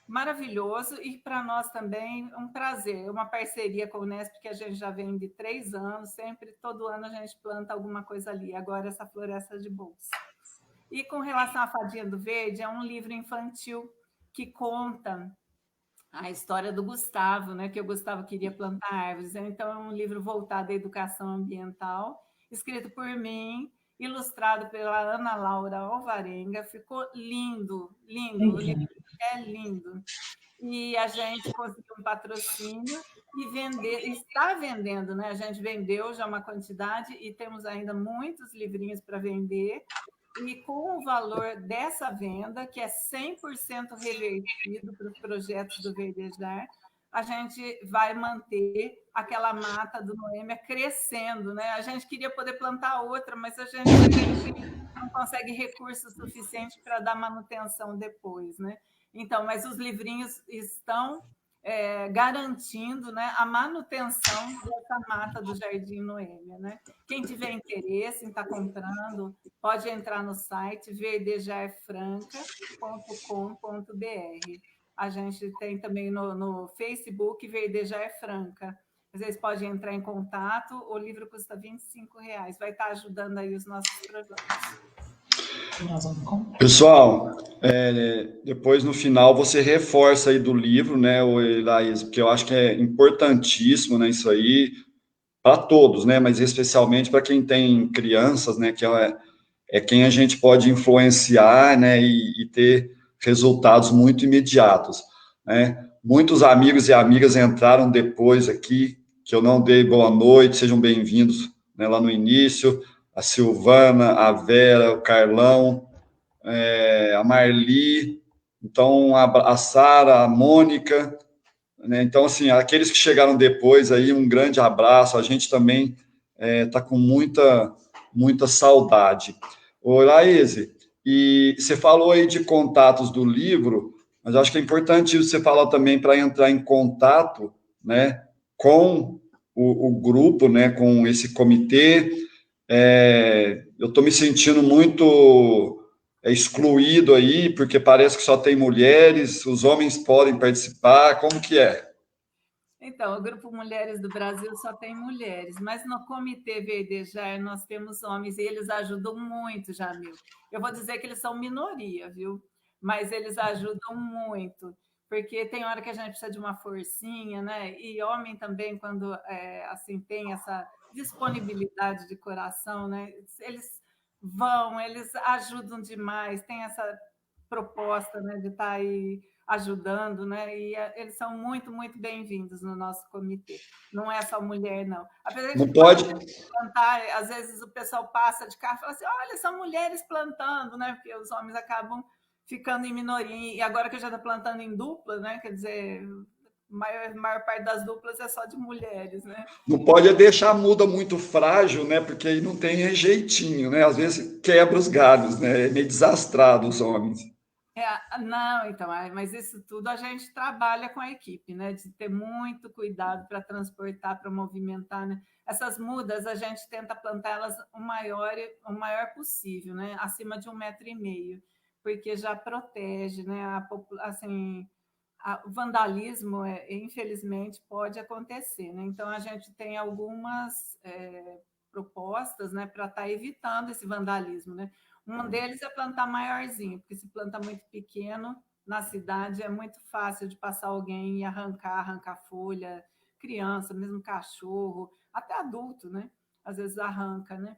maravilhoso e para nós também um prazer, uma parceria com o Unesp que a gente já vem de 3 anos, sempre, todo ano a gente planta alguma coisa ali, agora essa floresta de bolsa. E com relação à Fadinha do Verde, é um livro infantil que conta a história do Gustavo, né, que o Gustavo queria plantar árvores, então é um livro voltado à educação ambiental, escrito por mim, ilustrado pela Ana Laura Alvarenga, ficou lindo, lindo, o livro é lindo. E a gente conseguiu um patrocínio e está vendendo, né? A gente vendeu já uma quantidade e temos ainda muitos livrinhos para vender. E com o valor dessa venda, que é 100% revertido para os projetos do Verdejar, a gente vai manter aquela mata do Noêmia crescendo, né? A gente queria poder plantar outra, mas a gente não consegue recurso suficiente para dar manutenção depois, né? Então, mas os livrinhos estão garantindo, né, a manutenção dessa mata do Jardim Noêmia, né? Quem tiver interesse em estar comprando, pode entrar no site verdejarfranca.com.br. A gente tem também no Facebook Verdejar Franca. Vocês podem entrar em contato, o livro custa R$25, vai estar ajudando aí os nossos projetos. Pessoal, depois no final você reforça aí do livro, né, Laís, porque eu acho que é importantíssimo, né, isso aí, para todos, né, mas especialmente para quem tem crianças, né, que é quem a gente pode influenciar, né, e ter resultados muito imediatos, né. Muitos amigos e amigas entraram depois aqui, que eu não dei boa noite, sejam bem-vindos, né, lá no início, a Silvana, a Vera, o Carlão, a Marli, então a Sara, a Mônica, né? Então, assim, aqueles que chegaram depois aí, um grande abraço, a gente também está com muita saudade. Ô, Laís, e você falou aí de contatos do livro, mas acho que é importante você falar também para entrar em contato, né, com o grupo, né, com esse comitê. Eu estou me sentindo muito excluído aí, porque parece que só tem mulheres, os homens podem participar, como que é? Então, o Grupo Mulheres do Brasil só tem mulheres, mas no Comitê Verdejar nós temos homens e eles ajudam muito, Jamil. Eu vou dizer que eles são minoria, viu? Mas eles ajudam muito, porque tem hora que a gente precisa de uma forcinha, né? E homem também, quando assim tem disponibilidade de coração, né? Eles vão, eles ajudam demais, tem essa proposta, né, de estar aí ajudando, né? E eles são muito, muito bem-vindos no nosso comitê. Não é só mulher, não. Apesar de Não pode. plantar, às vezes o pessoal passa de carro e fala assim: olha, são mulheres plantando, né? Porque os homens acabam ficando em minoria. E agora que eu já estou plantando em dupla, né? Quer dizer, maior parte das duplas é só de mulheres, né? Não pode deixar a muda muito frágil, né? Porque aí não tem rejeitinho, né? Às vezes quebra os galhos, né? É meio desastrado os homens. Não, então, mas isso tudo a gente trabalha com a equipe, né? De ter muito cuidado para transportar, para movimentar, né? Essas mudas a gente tenta plantar elas o maior possível, né? Acima de 1,5 m, porque já protege, né? Assim, o vandalismo, infelizmente, pode acontecer, né? Então a gente tem algumas propostas, né, para estar evitando esse vandalismo, né? Um deles é plantar maiorzinho, porque se planta muito pequeno, na cidade é muito fácil de passar alguém e arrancar folha, criança, mesmo cachorro, até adulto, né? Às vezes arranca, né?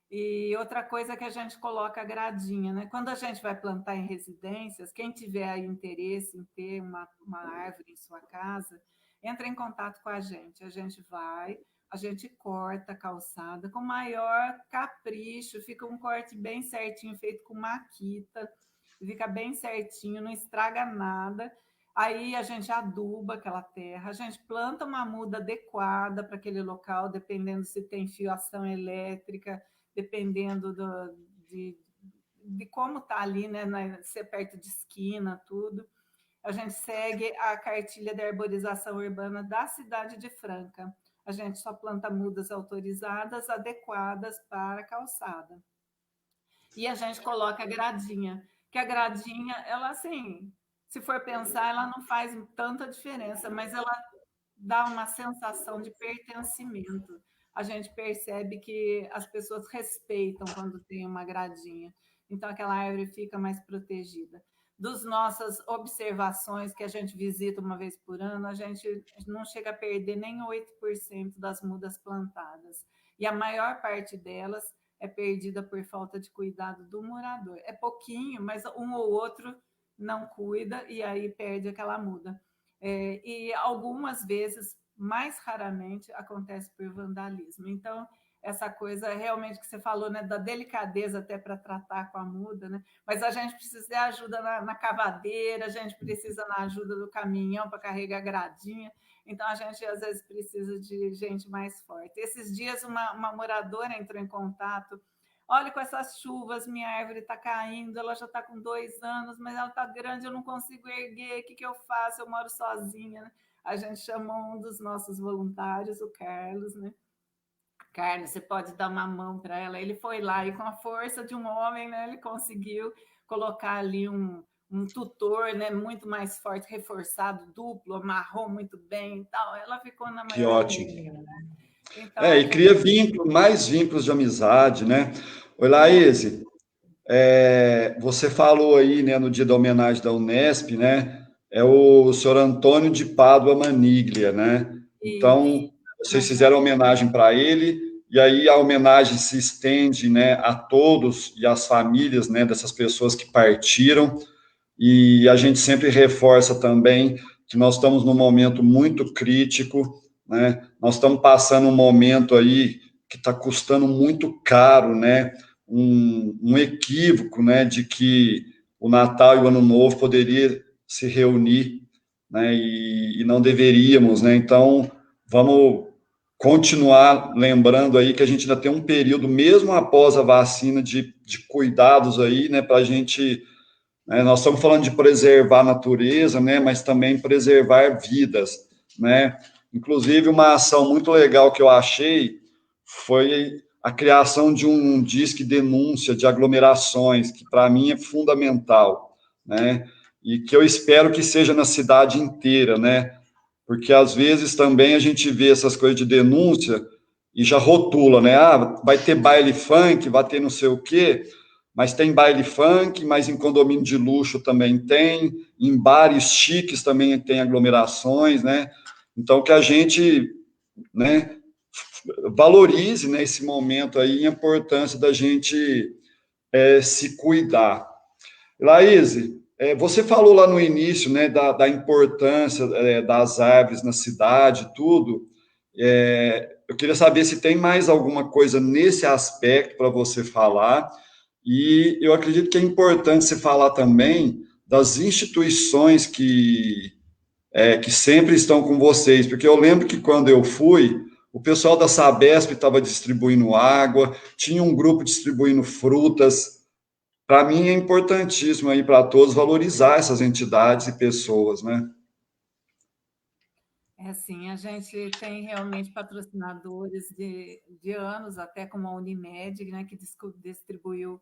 E outra coisa é que a gente coloca a gradinha, né? Quando a gente vai plantar em residências, quem tiver aí interesse em ter uma árvore em sua casa, entra em contato com a gente vai, a gente corta a calçada com maior capricho, fica um corte bem certinho, feito com maquita, fica bem certinho, não estraga nada. Aí a gente aduba aquela terra, a gente planta uma muda adequada para aquele local, dependendo se tem fiação elétrica, dependendo de como está ali, né, se é perto de esquina, tudo. A gente segue a cartilha de arborização urbana da cidade de Franca. A gente só planta mudas autorizadas, adequadas para a calçada. E a gente coloca a gradinha, que a gradinha, ela assim, se for pensar, ela não faz tanta diferença, mas ela dá uma sensação de pertencimento. A gente percebe que as pessoas respeitam quando tem uma gradinha. Então, aquela árvore fica mais protegida. Das nossas observações, que a gente visita uma vez por ano, a gente não chega a perder nem 8% das mudas plantadas. E a maior parte delas é perdida por falta de cuidado do morador. É pouquinho, mas um ou outro não cuida e aí perde aquela muda. E algumas vezes, mais raramente, acontece por vandalismo. Então, essa coisa realmente que você falou, né, da delicadeza até para tratar com a muda, né? Mas a gente precisa de ajuda na cavadeira, a gente precisa da ajuda do caminhão para carregar a gradinha, então a gente às vezes precisa de gente mais forte. Esses dias uma moradora entrou em contato: olha, com essas chuvas, minha árvore está caindo, ela já está com 2 anos, mas ela está grande, eu não consigo erguer, o que eu faço? Eu moro sozinha, né? A gente chamou um dos nossos voluntários, o Carlos, né? Carlos, você pode dar uma mão para ela? Ele foi lá e com a força de um homem, né, ele conseguiu colocar ali um tutor, né, muito mais forte, reforçado, duplo, amarrou muito bem e tal. Ela ficou na Que maior ótimo. alegria, né? Então, E cria vínculo, mais vínculos de amizade, né? Oi, Laís, você falou aí, né, no dia da homenagem da Unesp, né? É o senhor Antônio de Pádua Maniglia, né? Então, vocês fizeram homenagem para ele, e aí a homenagem se estende, né, a todos e às famílias, né, dessas pessoas que partiram, e a gente sempre reforça também que nós estamos num momento muito crítico, né? Nós estamos passando um momento aí que está custando muito caro, né? Um equívoco, né, de que o Natal e o Ano Novo poderia se reunir, né, e não deveríamos, né? Então, vamos continuar lembrando aí que a gente ainda tem um período, mesmo após a vacina, de cuidados aí, né, para a gente, né, nós estamos falando de preservar a natureza, né, mas também preservar vidas, né? Inclusive, uma ação muito legal que eu achei foi a criação de um disque denúncia de aglomerações, que para mim é fundamental, né? E que eu espero que seja na cidade inteira, né? Porque às vezes também a gente vê essas coisas de denúncia e já rotula, né? Ah, vai ter baile funk, vai ter não sei o quê, mas tem baile funk, mas em condomínio de luxo também tem, em bares chiques também tem aglomerações, né? Então, que a gente, né, valorize, né, esse momento aí, a importância da gente se cuidar. Laís, você falou lá no início, né, da importância das árvores na cidade, tudo. Eu queria saber se tem mais alguma coisa nesse aspecto para você falar. E eu acredito que é importante você falar também das instituições que sempre estão com vocês, porque eu lembro que quando eu fui, o pessoal da Sabesp estava distribuindo água, tinha um grupo distribuindo frutas. Para mim é importantíssimo aí para todos valorizar essas entidades e pessoas, né? É assim, a gente tem realmente patrocinadores de anos, até como a Unimed, né, que distribuiu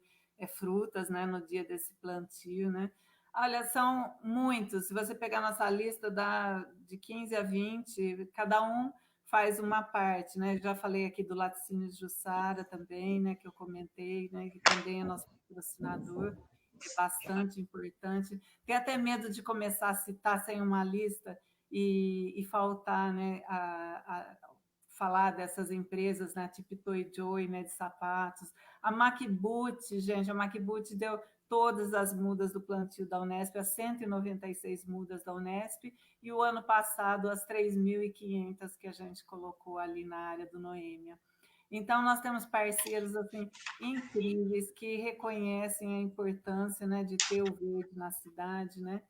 frutas, né, no dia desse plantio, né? Olha, são muitos. Se você pegar nossa lista, dá de 15 a 20, cada um faz uma parte, né? Já falei aqui do Laticínios Jussara também, né, que eu comentei, né, que também é nosso patrocinador, é bastante importante. Tem até medo de começar a citar sem uma lista, e faltar, né, falar dessas empresas, né, tipo Toy Joy, né, de sapatos. A Macboot, gente, a Macboot deu todas as mudas do plantio da Unesp, as 196 mudas da Unesp, e o ano passado as 3.500 que a gente colocou ali na área do Noêmia. Então, nós temos parceiros assim, incríveis que reconhecem a importância, né, de ter o verde na cidade, né?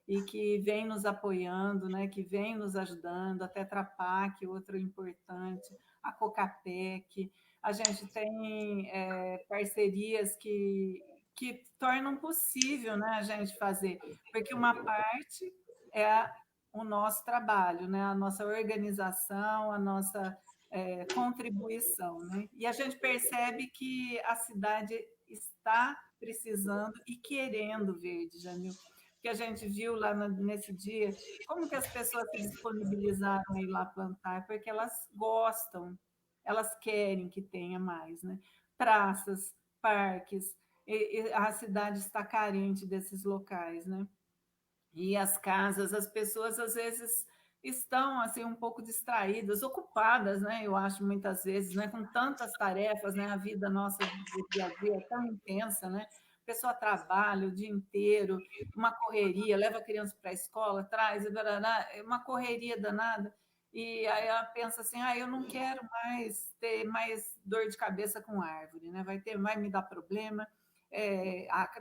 E que vem nos apoiando, né, que vem nos ajudando, a Tetra Pak, outro importante, a Cocapec. A gente tem parcerias que tornam possível, né, a gente fazer, porque uma parte é o nosso trabalho, né, a nossa organização, a nossa contribuição. Né? E a gente percebe que a cidade está precisando e querendo verde, Jamil, que a gente viu lá nesse dia, como que as pessoas se disponibilizaram a ir lá plantar, porque elas gostam, elas querem que tenha mais, né? Praças, parques, a cidade está carente desses locais, né? E as casas, as pessoas às vezes estão assim um pouco distraídas, ocupadas, né? Eu acho muitas vezes, né? Com tantas tarefas, né? A vida nossa do dia a dia é tão intensa, né? A pessoa trabalha o dia inteiro, uma correria, leva a criança para a escola, traz, é uma correria danada. E aí ela pensa assim, eu não quero mais ter mais dor de cabeça com árvore, né? Vai me dar problema.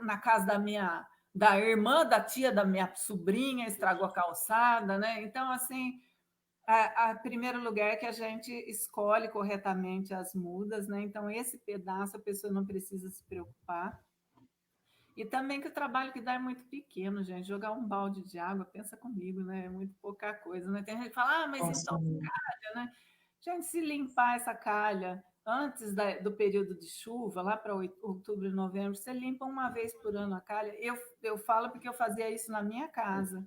Na casa da irmã da tia da minha sobrinha estragou a calçada, né? Então, assim, a primeiro lugar é que a gente escolhe corretamente as mudas, né? Então, esse pedaço a pessoa não precisa se preocupar. E também que o trabalho que dá é muito pequeno, gente. Jogar um balde de água, pensa comigo, né? É muito pouca coisa, né? Tem gente que fala, mas então calha, né? Gente, se limpar essa calha antes do período de chuva, lá para outubro e novembro, você limpa uma vez por ano a calha. Eu falo porque eu fazia isso na minha casa.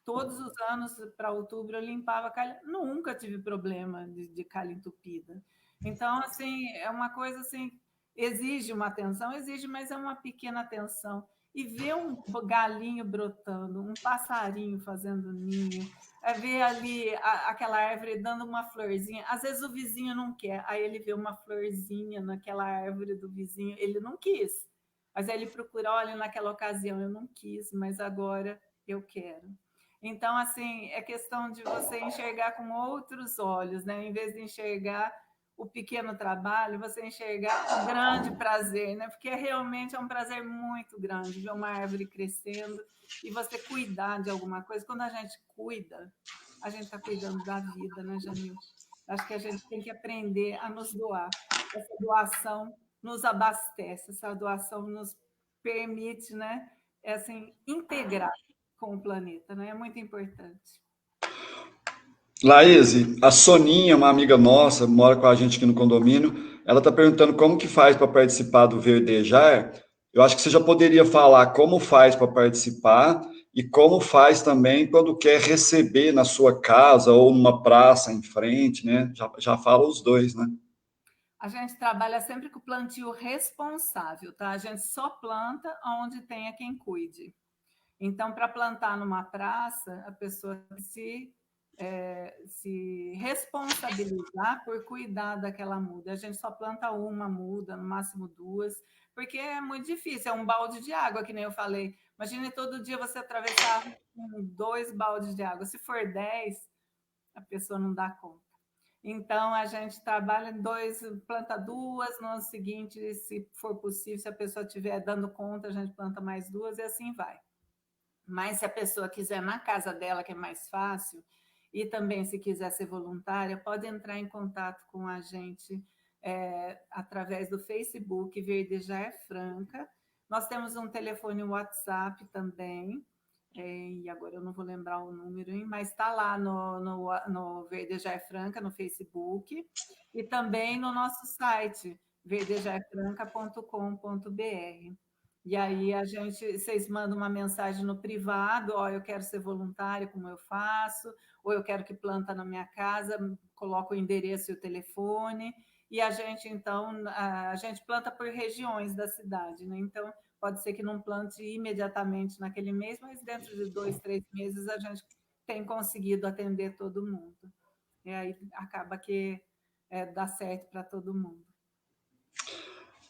Todos os anos, para outubro, eu limpava a calha. Nunca tive problema de calha entupida. Então, assim, é uma coisa assim, exige uma atenção, exige, mas é uma pequena atenção. E ver um galinho brotando, um passarinho fazendo ninho, ver ali aquela árvore dando uma florzinha. Às vezes o vizinho não quer, aí ele vê uma florzinha naquela árvore do vizinho, ele não quis. Mas aí ele procura, olha, naquela ocasião eu não quis, mas agora eu quero. Então, assim, é questão de você enxergar com outros olhos, né? Em vez de enxergar o pequeno trabalho, você enxergar o grande prazer, né? Porque realmente é um prazer muito grande ver uma árvore crescendo e você cuidar de alguma coisa. Quando a gente cuida, a gente está cuidando da vida, né, Jamil? Acho que a gente tem que aprender a nos doar. Essa doação nos abastece, essa doação nos permite, né? Assim, integrar com o planeta, né? É muito importante. Laís, a Soninha, uma amiga nossa, mora com a gente aqui no condomínio, ela está perguntando como que faz para participar do Verdejar. Eu acho que você já poderia falar como faz para participar e como faz também quando quer receber na sua casa ou numa praça em frente, né? Já fala os dois, né? A gente trabalha sempre com plantio responsável, tá? A gente só planta onde tenha quem cuide. Então, para plantar numa praça, a pessoa se se responsabilizar por cuidar daquela muda. A gente só planta uma muda, no máximo 2, porque é muito difícil, é um balde de água, que nem eu falei. Imagine todo dia você atravessar com 2 baldes de água. Se for 10, a pessoa não dá conta. Então, a gente trabalha em 2, planta 2, no ano seguinte, se for possível, se a pessoa estiver dando conta, a gente planta mais 2 e assim vai. Mas se a pessoa quiser na casa dela, que é mais fácil, e também se quiser ser voluntária, pode entrar em contato com a gente através do Facebook Verdejar Franca. Nós temos um telefone WhatsApp também, e agora eu não vou lembrar o número, mas está lá no Verdejar Franca, no Facebook, e também no nosso site, verdejarfranca.com.br. E aí vocês mandam uma mensagem no privado, eu quero ser voluntária, como eu faço, ou eu quero que planta na minha casa, coloco o endereço e o telefone, e a gente planta por regiões da cidade, né? Então, pode ser que não plante imediatamente naquele mês, mas dentro de 2, 3 meses a gente tem conseguido atender todo mundo. E aí acaba que dá certo para todo mundo.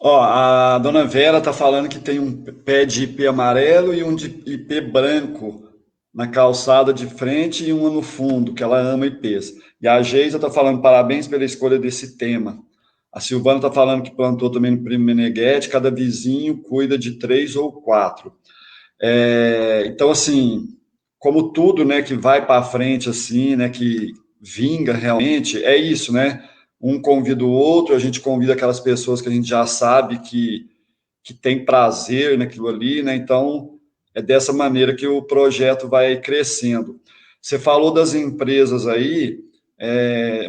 A dona Vera está falando que tem um pé de ipê amarelo e um de ipê branco na calçada de frente e uma no fundo, que ela ama ipês. E a Geisa está falando parabéns pela escolha desse tema. A Silvana está falando que plantou também no Primo Meneghetti, cada vizinho cuida de 3 ou 4. Então, assim, como tudo, né, que vai para frente, assim, né, que vinga realmente, é isso, né? Um convida o outro, a gente convida aquelas pessoas que a gente já sabe que tem prazer naquilo ali, né? Então, é dessa maneira que o projeto vai crescendo. Você falou das empresas aí,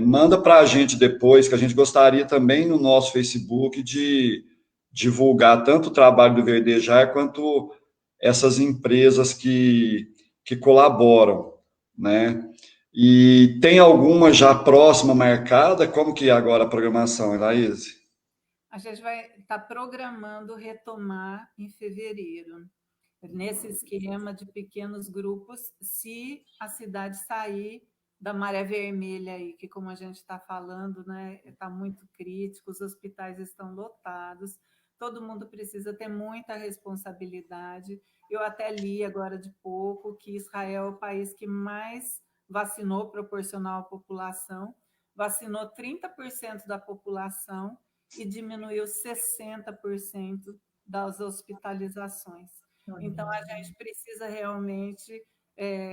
manda para a gente depois, que a gente gostaria também no nosso Facebook de divulgar tanto o trabalho do Verdejar quanto essas empresas que colaboram, né? E tem alguma já próxima marcada? Como que é agora a programação, Elaíse? A gente vai estar programando retomar em fevereiro, nesse esquema de pequenos grupos, se a cidade sair da maré vermelha aí, que como a gente está falando, né, está muito crítico, os hospitais estão lotados, todo mundo precisa ter muita responsabilidade. Eu até li agora de pouco que Israel é o país que mais vacinou proporcional à população, vacinou 30% da população e diminuiu 60% das hospitalizações. Então, a gente precisa realmente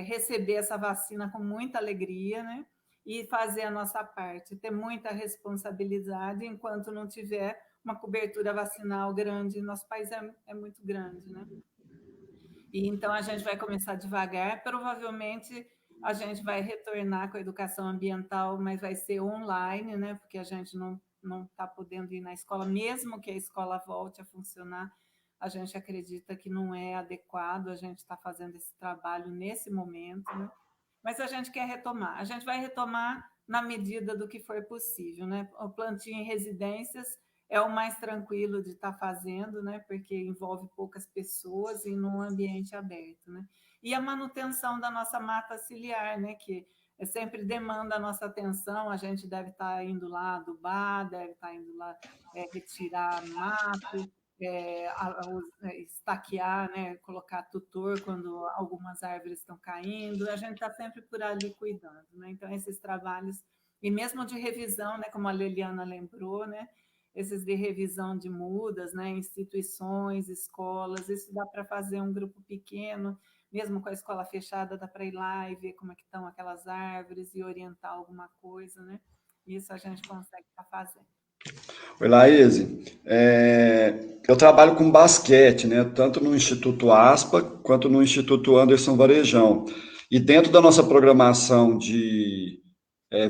receber essa vacina com muita alegria, né? E fazer a nossa parte, ter muita responsabilidade enquanto não tiver uma cobertura vacinal grande. Nosso país é muito grande, né? E então, a gente vai começar devagar, provavelmente a gente vai retornar com a educação ambiental, mas vai ser online, né? Porque a gente não está podendo ir na escola, mesmo que a escola volte a funcionar, a gente acredita que não é adequado a gente estar fazendo esse trabalho nesse momento, né? Mas a gente quer retomar. A gente vai retomar na medida do que for possível, né? O plantio em residências é o mais tranquilo de estar fazendo, né? Porque envolve poucas pessoas e num ambiente aberto, né? E a manutenção da nossa mata ciliar, né? Que sempre demanda a nossa atenção. A gente deve estar indo lá adubar, deve estar indo lá retirar mato, estaquear, né? Colocar tutor quando algumas árvores estão caindo. A gente está sempre por ali cuidando, né? Então, esses trabalhos, e mesmo de revisão, né? Como a Leliana lembrou, né? Esses de revisão de mudas, né? Instituições, escolas, isso dá para fazer um grupo pequeno, mesmo com a escola fechada, dá para ir lá e ver como é que estão aquelas árvores e orientar alguma coisa, né? Isso a gente consegue estar fazendo. Oi, Laíse. Eu trabalho com basquete, né? Tanto no Instituto Aspa quanto no Instituto Anderson Varejão. E dentro da nossa programação de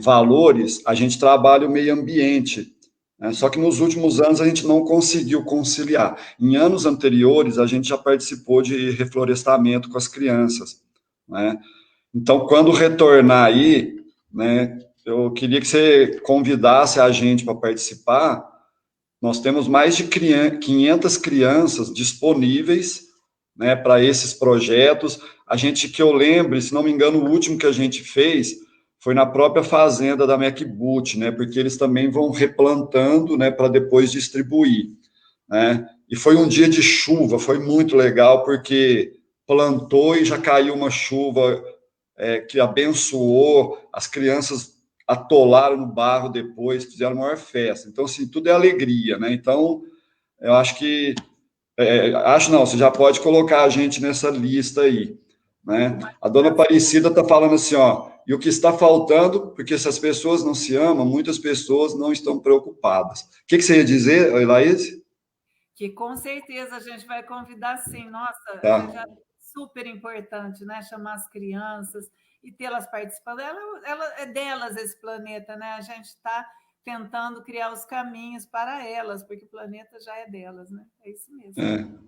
valores, a gente trabalha o meio ambiente. Né? Só que nos últimos anos a gente não conseguiu conciliar. Em anos anteriores, a gente já participou de reflorestamento com as crianças. Né? Então, quando retornar aí, né, eu queria que você convidasse a gente para participar. Nós temos mais de 500 crianças disponíveis, né, para esses projetos. A gente, que eu lembre, se não me engano, o último que a gente fez foi na própria fazenda da MacBoot, né? Porque eles também vão replantando, né, para depois distribuir, né? E foi um dia de chuva, foi muito legal, porque plantou e já caiu uma chuva que abençoou, as crianças atolaram no barro depois, fizeram a maior festa. Então, assim, tudo é alegria, né? Então, eu acho que acho não, você já pode colocar a gente nessa lista aí, né? A dona Aparecida está falando assim, ó, e o que está faltando, porque se as pessoas não se amam, muitas pessoas não estão preocupadas. O que você ia dizer, Laís? Que com certeza a gente vai convidar sim. Nossa, a gente Tá. já super importante, né? Chamar as crianças e tê-las participando. É delas esse planeta, né? A gente está tentando criar os caminhos para elas, porque o planeta já é delas, né? É isso mesmo.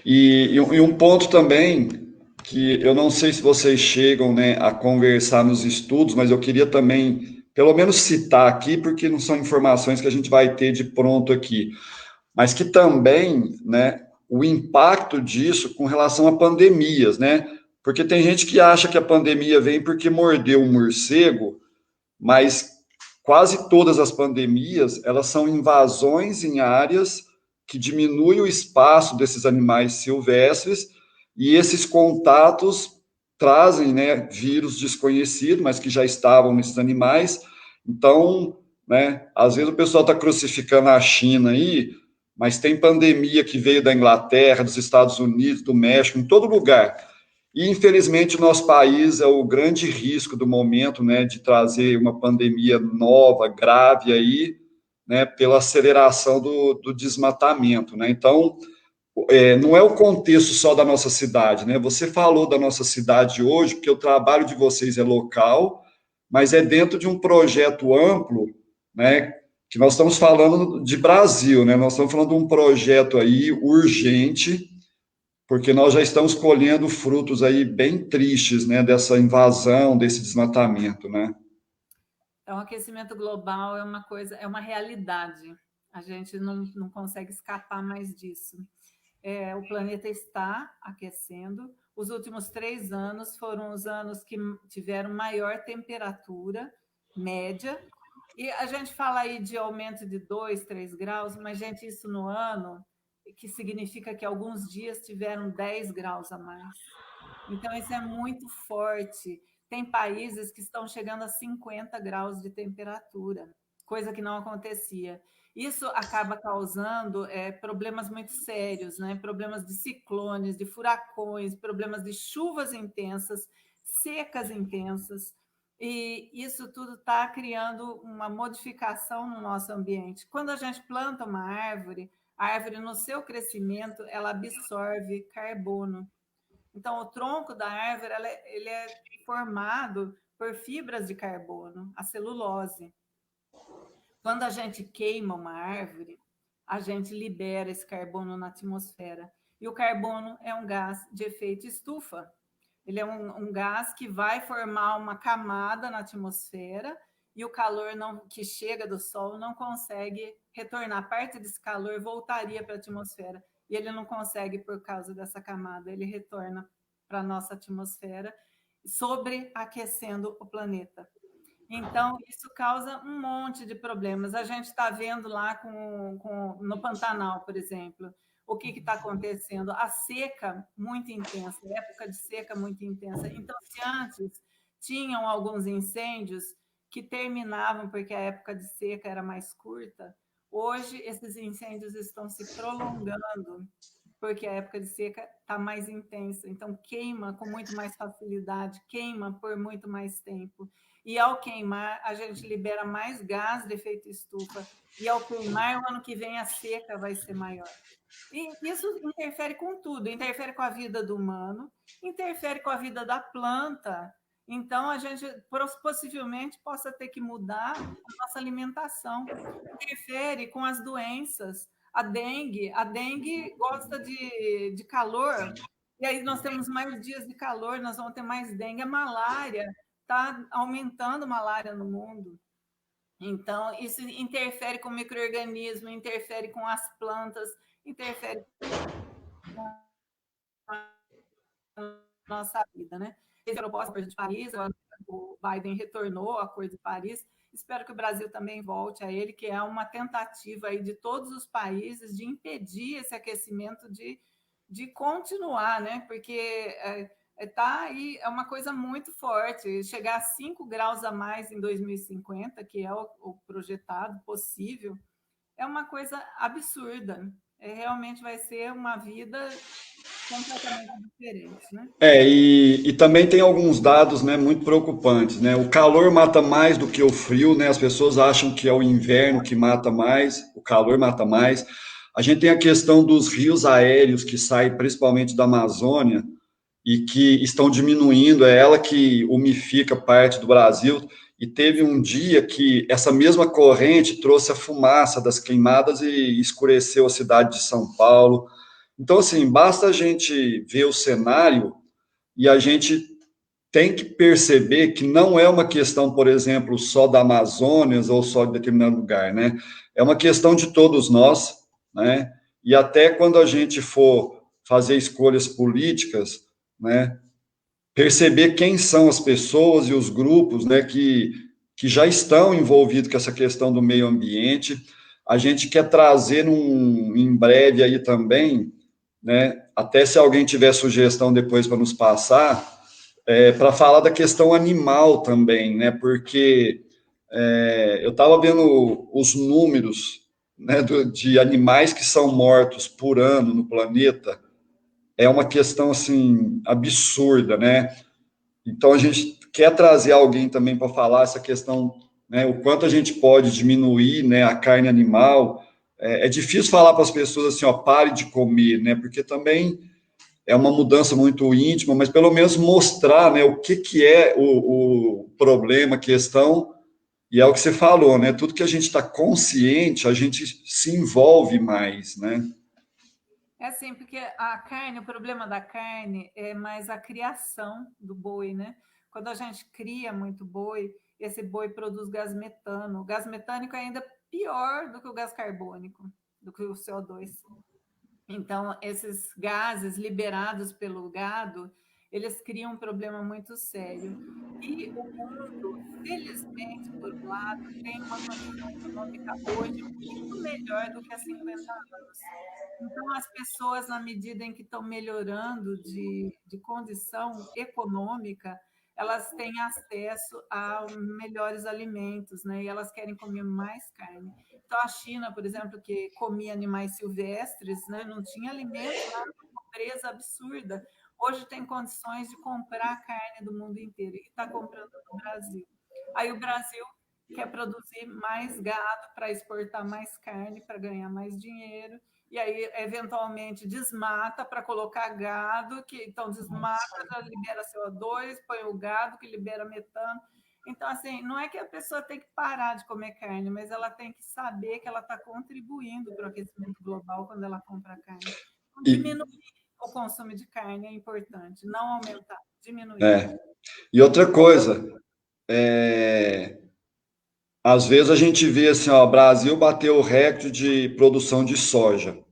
E um ponto também que eu não sei se vocês chegam, né, a conversar nos estudos, mas eu queria também, pelo menos citar aqui, porque não são informações que a gente vai ter de pronto aqui, mas que também, né, o impacto disso com relação a pandemias, né? Porque tem gente que acha que a pandemia vem porque mordeu um morcego, mas quase todas as pandemias, elas são invasões em áreas que diminuem o espaço desses animais silvestres e esses contatos trazem, né, vírus desconhecidos, mas que já estavam nesses animais. Então, né, às vezes o pessoal está crucificando a China aí, mas tem pandemia que veio da Inglaterra, dos Estados Unidos, do México, em todo lugar. E, infelizmente, o nosso país é o grande risco do momento, né, de trazer uma pandemia nova, grave aí, né, pela aceleração do desmatamento, né? Então, não é o contexto só da nossa cidade, né? Você falou da nossa cidade hoje, porque o trabalho de vocês é local, mas é dentro de um projeto amplo, né? Que nós estamos falando de Brasil, né? Nós estamos falando de um projeto aí urgente, porque nós já estamos colhendo frutos aí bem tristes, né, dessa invasão, desse desmatamento, né? Então, o aquecimento global é uma coisa, é uma realidade. A gente não consegue escapar mais disso. O planeta está aquecendo. Os últimos 3 anos foram os anos que tiveram maior temperatura média. E a gente fala aí de aumento de 2, 3 graus, mas, gente, isso no ano, que significa que alguns dias tiveram 10 graus a mais. Então, isso é muito forte. Tem países que estão chegando a 50 graus de temperatura, coisa que não acontecia. Isso acaba causando problemas muito sérios, né? Problemas de ciclones, de furacões, problemas de chuvas intensas, secas intensas. E isso tudo está criando uma modificação no nosso ambiente. Quando a gente planta uma árvore, a árvore, no seu crescimento, ela absorve carbono. Então, o tronco da árvore ele é formado por fibras de carbono, a celulose. Quando a gente queima uma árvore, a gente libera esse carbono na atmosfera. E o carbono é um gás de efeito estufa. Ele é um gás que vai formar uma camada na atmosfera e o calor que chega do Sol não consegue retornar. Parte desse calor voltaria para a atmosfera e ele não consegue por causa dessa camada. Ele retorna para a nossa atmosfera, sobreaquecendo o planeta. Então, isso causa um monte de problemas. A gente está vendo lá no Pantanal, por exemplo, o que está acontecendo? A seca muito intensa, época de seca muito intensa. Então, se antes tinham alguns incêndios que terminavam porque a época de seca era mais curta, hoje esses incêndios estão se prolongando porque a época de seca está mais intensa. Então, queima com muito mais facilidade, queima por muito mais tempo. E ao queimar, a gente libera mais gás de efeito estufa. E ao queimar, o ano que vem a seca vai ser maior. E isso interfere com tudo, interfere com a vida do humano, interfere com a vida da planta. Então, a gente possivelmente possa ter que mudar a nossa alimentação. Interfere com as doenças. A dengue gosta de calor, e aí nós temos mais dias de calor, nós vamos ter mais dengue. A malária, está aumentando a malária no mundo. Então, isso interfere com o micro-organismo, interfere com as plantas, interfere com a nossa vida, né? Esse é a proposta para a gente país, o Biden retornou ao Acordo de Paris. Espero que o Brasil também volte a ele, que é uma tentativa aí de todos os países de impedir esse aquecimento de continuar, né? Porque tá aí, é uma coisa muito forte. Chegar a 5 graus a mais em 2050, que é o projetado possível, é uma coisa absurda. Realmente vai ser uma vida completamente diferente, né? E também tem alguns dados, né, muito preocupantes, né? O calor mata mais do que o frio, né? As pessoas acham que é o inverno que mata mais, o calor mata mais. A gente tem a questão dos rios aéreos que saem principalmente da Amazônia e que estão diminuindo, é ela que umifica parte do Brasil. E teve um dia que essa mesma corrente trouxe a fumaça das queimadas e escureceu a cidade de São Paulo. Então, assim, basta a gente ver o cenário e a gente tem que perceber que não é uma questão, por exemplo, só da Amazônia ou só de determinado lugar, né? É uma questão de todos nós, né? E até quando a gente for fazer escolhas políticas, né? Perceber quem são as pessoas e os grupos, né? Que já estão envolvidos com essa questão do meio ambiente. A gente quer trazer em breve aí também, né? Até se alguém tiver sugestão depois para nos passar, para falar da questão animal também, né? Porque eu estava vendo os números, né, de animais que são mortos por ano no planeta, é uma questão assim absurda, né? Então a gente quer trazer alguém também para falar essa questão, né? O quanto a gente pode diminuir, né, a carne animal. É difícil falar para as pessoas assim, ó, pare de comer, né? Porque também é uma mudança muito íntima, mas pelo menos mostrar, né, o que é o problema, a questão, e é o que você falou, né? Tudo que a gente está consciente, a gente se envolve mais, né? É assim, porque a carne, o problema da carne é mais a criação do boi, né? Quando a gente cria muito boi, esse boi produz gás metano. O gás metânico é ainda pior do que o gás carbônico, do que o CO2. Então, esses gases liberados pelo gado, eles criam um problema muito sério. E o mundo, felizmente, por um lado, tem uma condição econômica hoje muito melhor do que há 50 anos. Então, as pessoas, na medida em que estão melhorando de condição econômica, elas têm acesso a melhores alimentos, né? E elas querem comer mais carne. Então, a China, por exemplo, que comia animais silvestres, né? Não tinha alimento, era uma pobreza absurda. Hoje tem condições de comprar carne do mundo inteiro e está comprando no Brasil. Aí o Brasil quer produzir mais gado para exportar mais carne, para ganhar mais dinheiro, e aí, eventualmente, desmata para colocar gado, que então desmata, já libera CO2, põe o gado, que libera metano. Então, assim, não é que a pessoa tem que parar de comer carne, mas ela tem que saber que ela está contribuindo para o aquecimento global quando ela compra carne. Então, diminuir o consumo de carne é importante, não aumentar, diminuir. E outra coisa, às vezes a gente vê assim, ó, o Brasil bateu o recorde de produção de soja.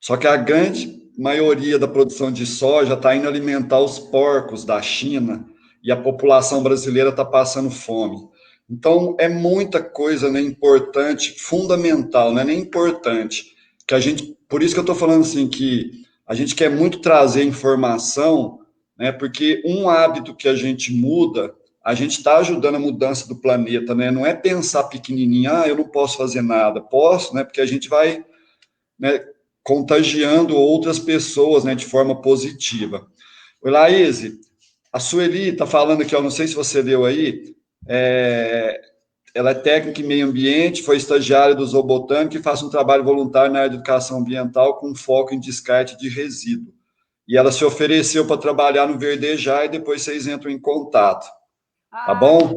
Só que a grande maioria da produção de soja está indo alimentar os porcos da China e a população brasileira está passando fome. Então, é muita coisa, né, importante, fundamental, não é nem importante, que a gente, por isso que eu estou falando assim, que a gente quer muito trazer informação, né, porque um hábito que a gente muda, a gente está ajudando a mudança do planeta, né, não é pensar pequenininho, eu não posso fazer nada, posso, né, porque a gente vai, né, contagiando outras pessoas, né, de forma positiva. Oi, Laís, a Sueli está falando aqui, eu não sei se você leu aí, ela é técnica em meio ambiente, foi estagiária do Zoobotânico e faz um trabalho voluntário na área de educação ambiental com foco em descarte de resíduo. E ela se ofereceu para trabalhar no Verdejar e depois vocês entram em contato. Tá bom?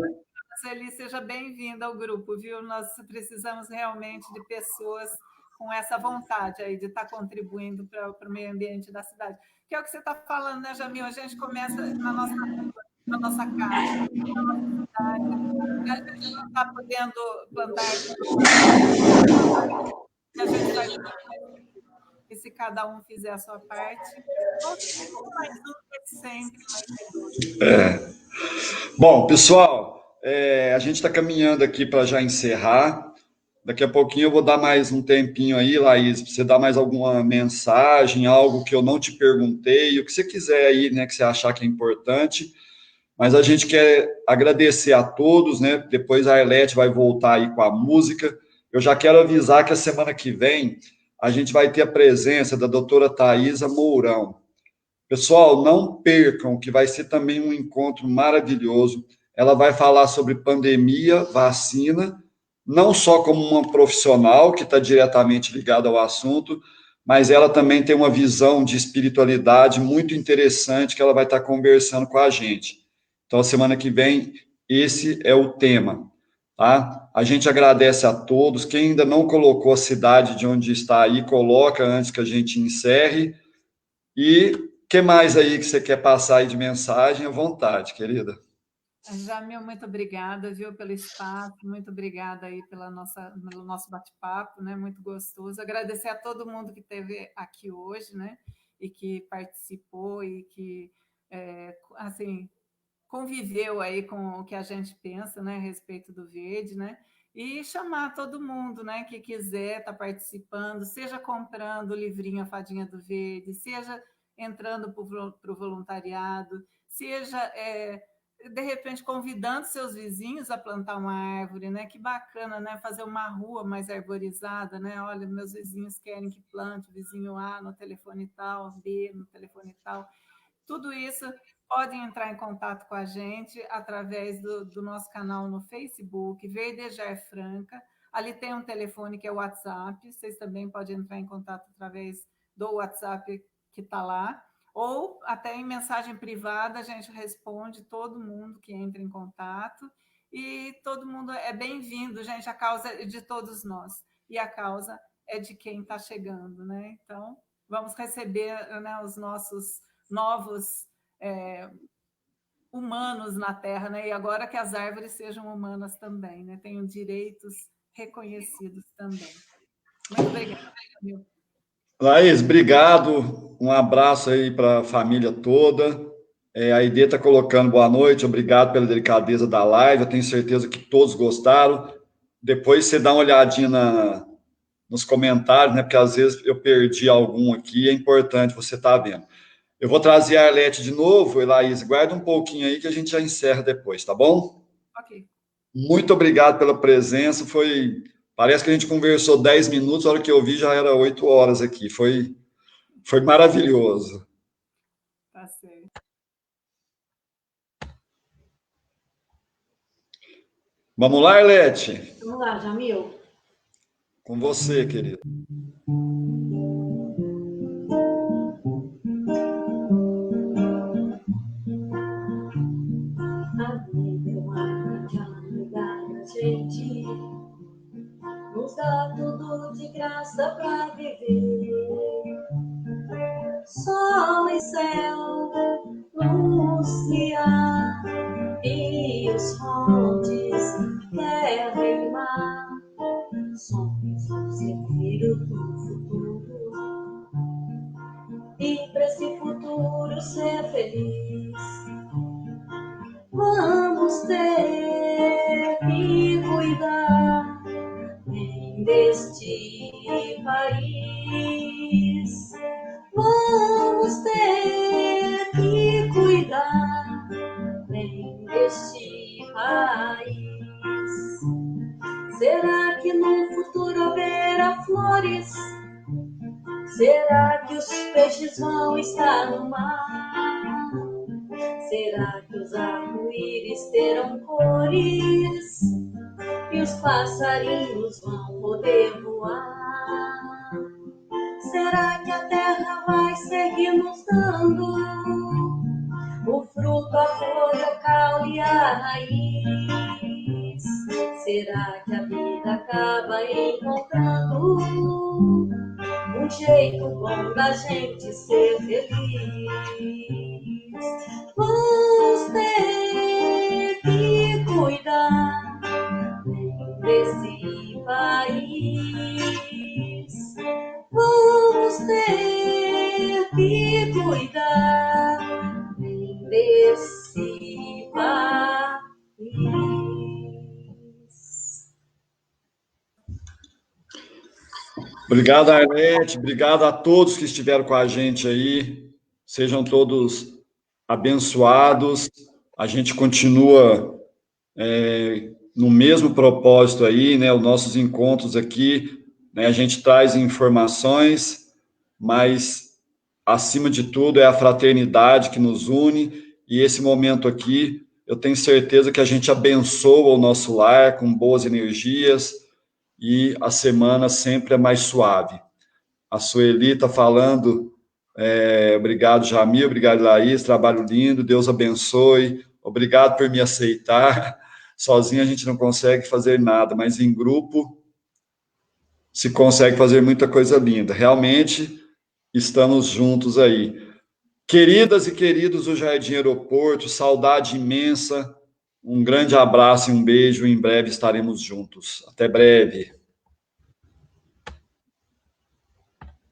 Sueli, seja bem-vinda ao grupo, viu? Nós precisamos realmente de pessoas com essa vontade aí de estar contribuindo para o meio ambiente da cidade. Que é o que você está falando, né, Jamil? A gente começa na nossa rua, na nossa casa, na nossa cidade. A gente não está podendo plantar e a gente vai... E se cada um fizer a sua parte, mais um sempre vai ser 2. Bom, pessoal, a gente está caminhando aqui para já encerrar. Daqui a pouquinho eu vou dar mais um tempinho aí, Laís, para você dar mais alguma mensagem, algo que eu não te perguntei, o que você quiser aí, né, que você achar que é importante. Mas a gente quer agradecer a todos, né? Depois a Arlete vai voltar aí com a música. Eu já quero avisar que a semana que vem a gente vai ter a presença da doutora Thaisa Mourão. Pessoal, não percam, que vai ser também um encontro maravilhoso. Ela vai falar sobre pandemia, vacina, não só como uma profissional que está diretamente ligada ao assunto, mas ela também tem uma visão de espiritualidade muito interessante que ela vai estar conversando com a gente. Então, semana que vem, esse é o tema, tá? A gente agradece a todos. Quem ainda não colocou a cidade de onde está aí, coloca antes que a gente encerre. E o que mais aí que você quer passar aí de mensagem? À vontade, querida. Jamil, muito obrigada, viu, pelo espaço, muito obrigada aí pelo nosso bate-papo, né, muito gostoso. Agradecer a todo mundo que esteve aqui hoje, né, e que participou e que, assim, conviveu aí com o que a gente pensa, né, a respeito do verde, né, e chamar todo mundo, né, que quiser estar participando, seja comprando o livrinho A Fadinha do Verde, seja entrando para o voluntariado, seja de repente convidando seus vizinhos a plantar uma árvore, né? Que bacana, né? Fazer uma rua mais arborizada, né? Olha, meus vizinhos querem que plante, vizinho A no telefone tal, B no telefone tal. Tudo isso podem entrar em contato com a gente através do nosso canal no Facebook, Verdejar Franca. Ali tem um telefone que é o WhatsApp, vocês também podem entrar em contato através do WhatsApp que está lá, ou até em mensagem privada a gente responde todo mundo que entra em contato, e todo mundo é bem-vindo, gente, a causa é de todos nós, e a causa é de quem está chegando, né? Então, vamos receber, né, os nossos novos humanos na Terra, né? E agora que as árvores sejam humanas também, né? Tenham direitos reconhecidos também. Muito obrigada, Camila. Laís, obrigado. Um abraço aí para a família toda. A Aide está colocando boa noite, obrigado pela delicadeza da live. Eu tenho certeza que todos gostaram. Depois você dá uma olhadinha nos comentários, né? Porque às vezes eu perdi algum aqui, é importante você estar vendo. Eu vou trazer a Arlete de novo, e Laís, guarda um pouquinho aí que a gente já encerra depois, tá bom? Ok. Muito obrigado pela presença. Parece que a gente conversou 10 minutos, a hora que eu vi já era 8 horas aqui. Foi maravilhoso. Tá certo. Vamos lá, Arlete? Vamos lá, Jamil. Com você, querido. Gente, nos dá tudo de graça pra viver. Sol e céu, luz e ar, rios, fontes, terra e mar. Somos os herdeiros do futuro. E pra esse futuro ser feliz, vamos ter que cuidar bem deste país. Vamos ter que cuidar bem deste país. Será que no futuro haverá flores? Será que os peixes vão estar no mar? Será que os arco-íris terão cores? E os passarinhos vão poder voar? Será que a terra vai seguir nos dando o fruto, a folha, o caule e a raiz? Será que a vida acaba encontrando um jeito bom da gente ser feliz? Vamos ter que cuidar desse país. Vamos ter que cuidar Obrigado, Arlete. Obrigado a todos que estiveram com a gente aí. Sejam todos abençoados. A gente continua no mesmo propósito aí, né? Os nossos encontros aqui, né? A gente traz informações, mas acima de tudo é a fraternidade que nos une. E esse momento aqui, eu tenho certeza que a gente abençoa o nosso lar com boas energias e a semana sempre é mais suave. A Sueli está falando, obrigado, Jamil, obrigado, Laís, trabalho lindo, Deus abençoe, obrigado por me aceitar. Sozinho a gente não consegue fazer nada, mas em grupo se consegue fazer muita coisa linda. Realmente estamos juntos aí. Queridas e queridos do Jardim Aeroporto, saudade imensa, um grande abraço e um beijo, em breve estaremos juntos. Até breve.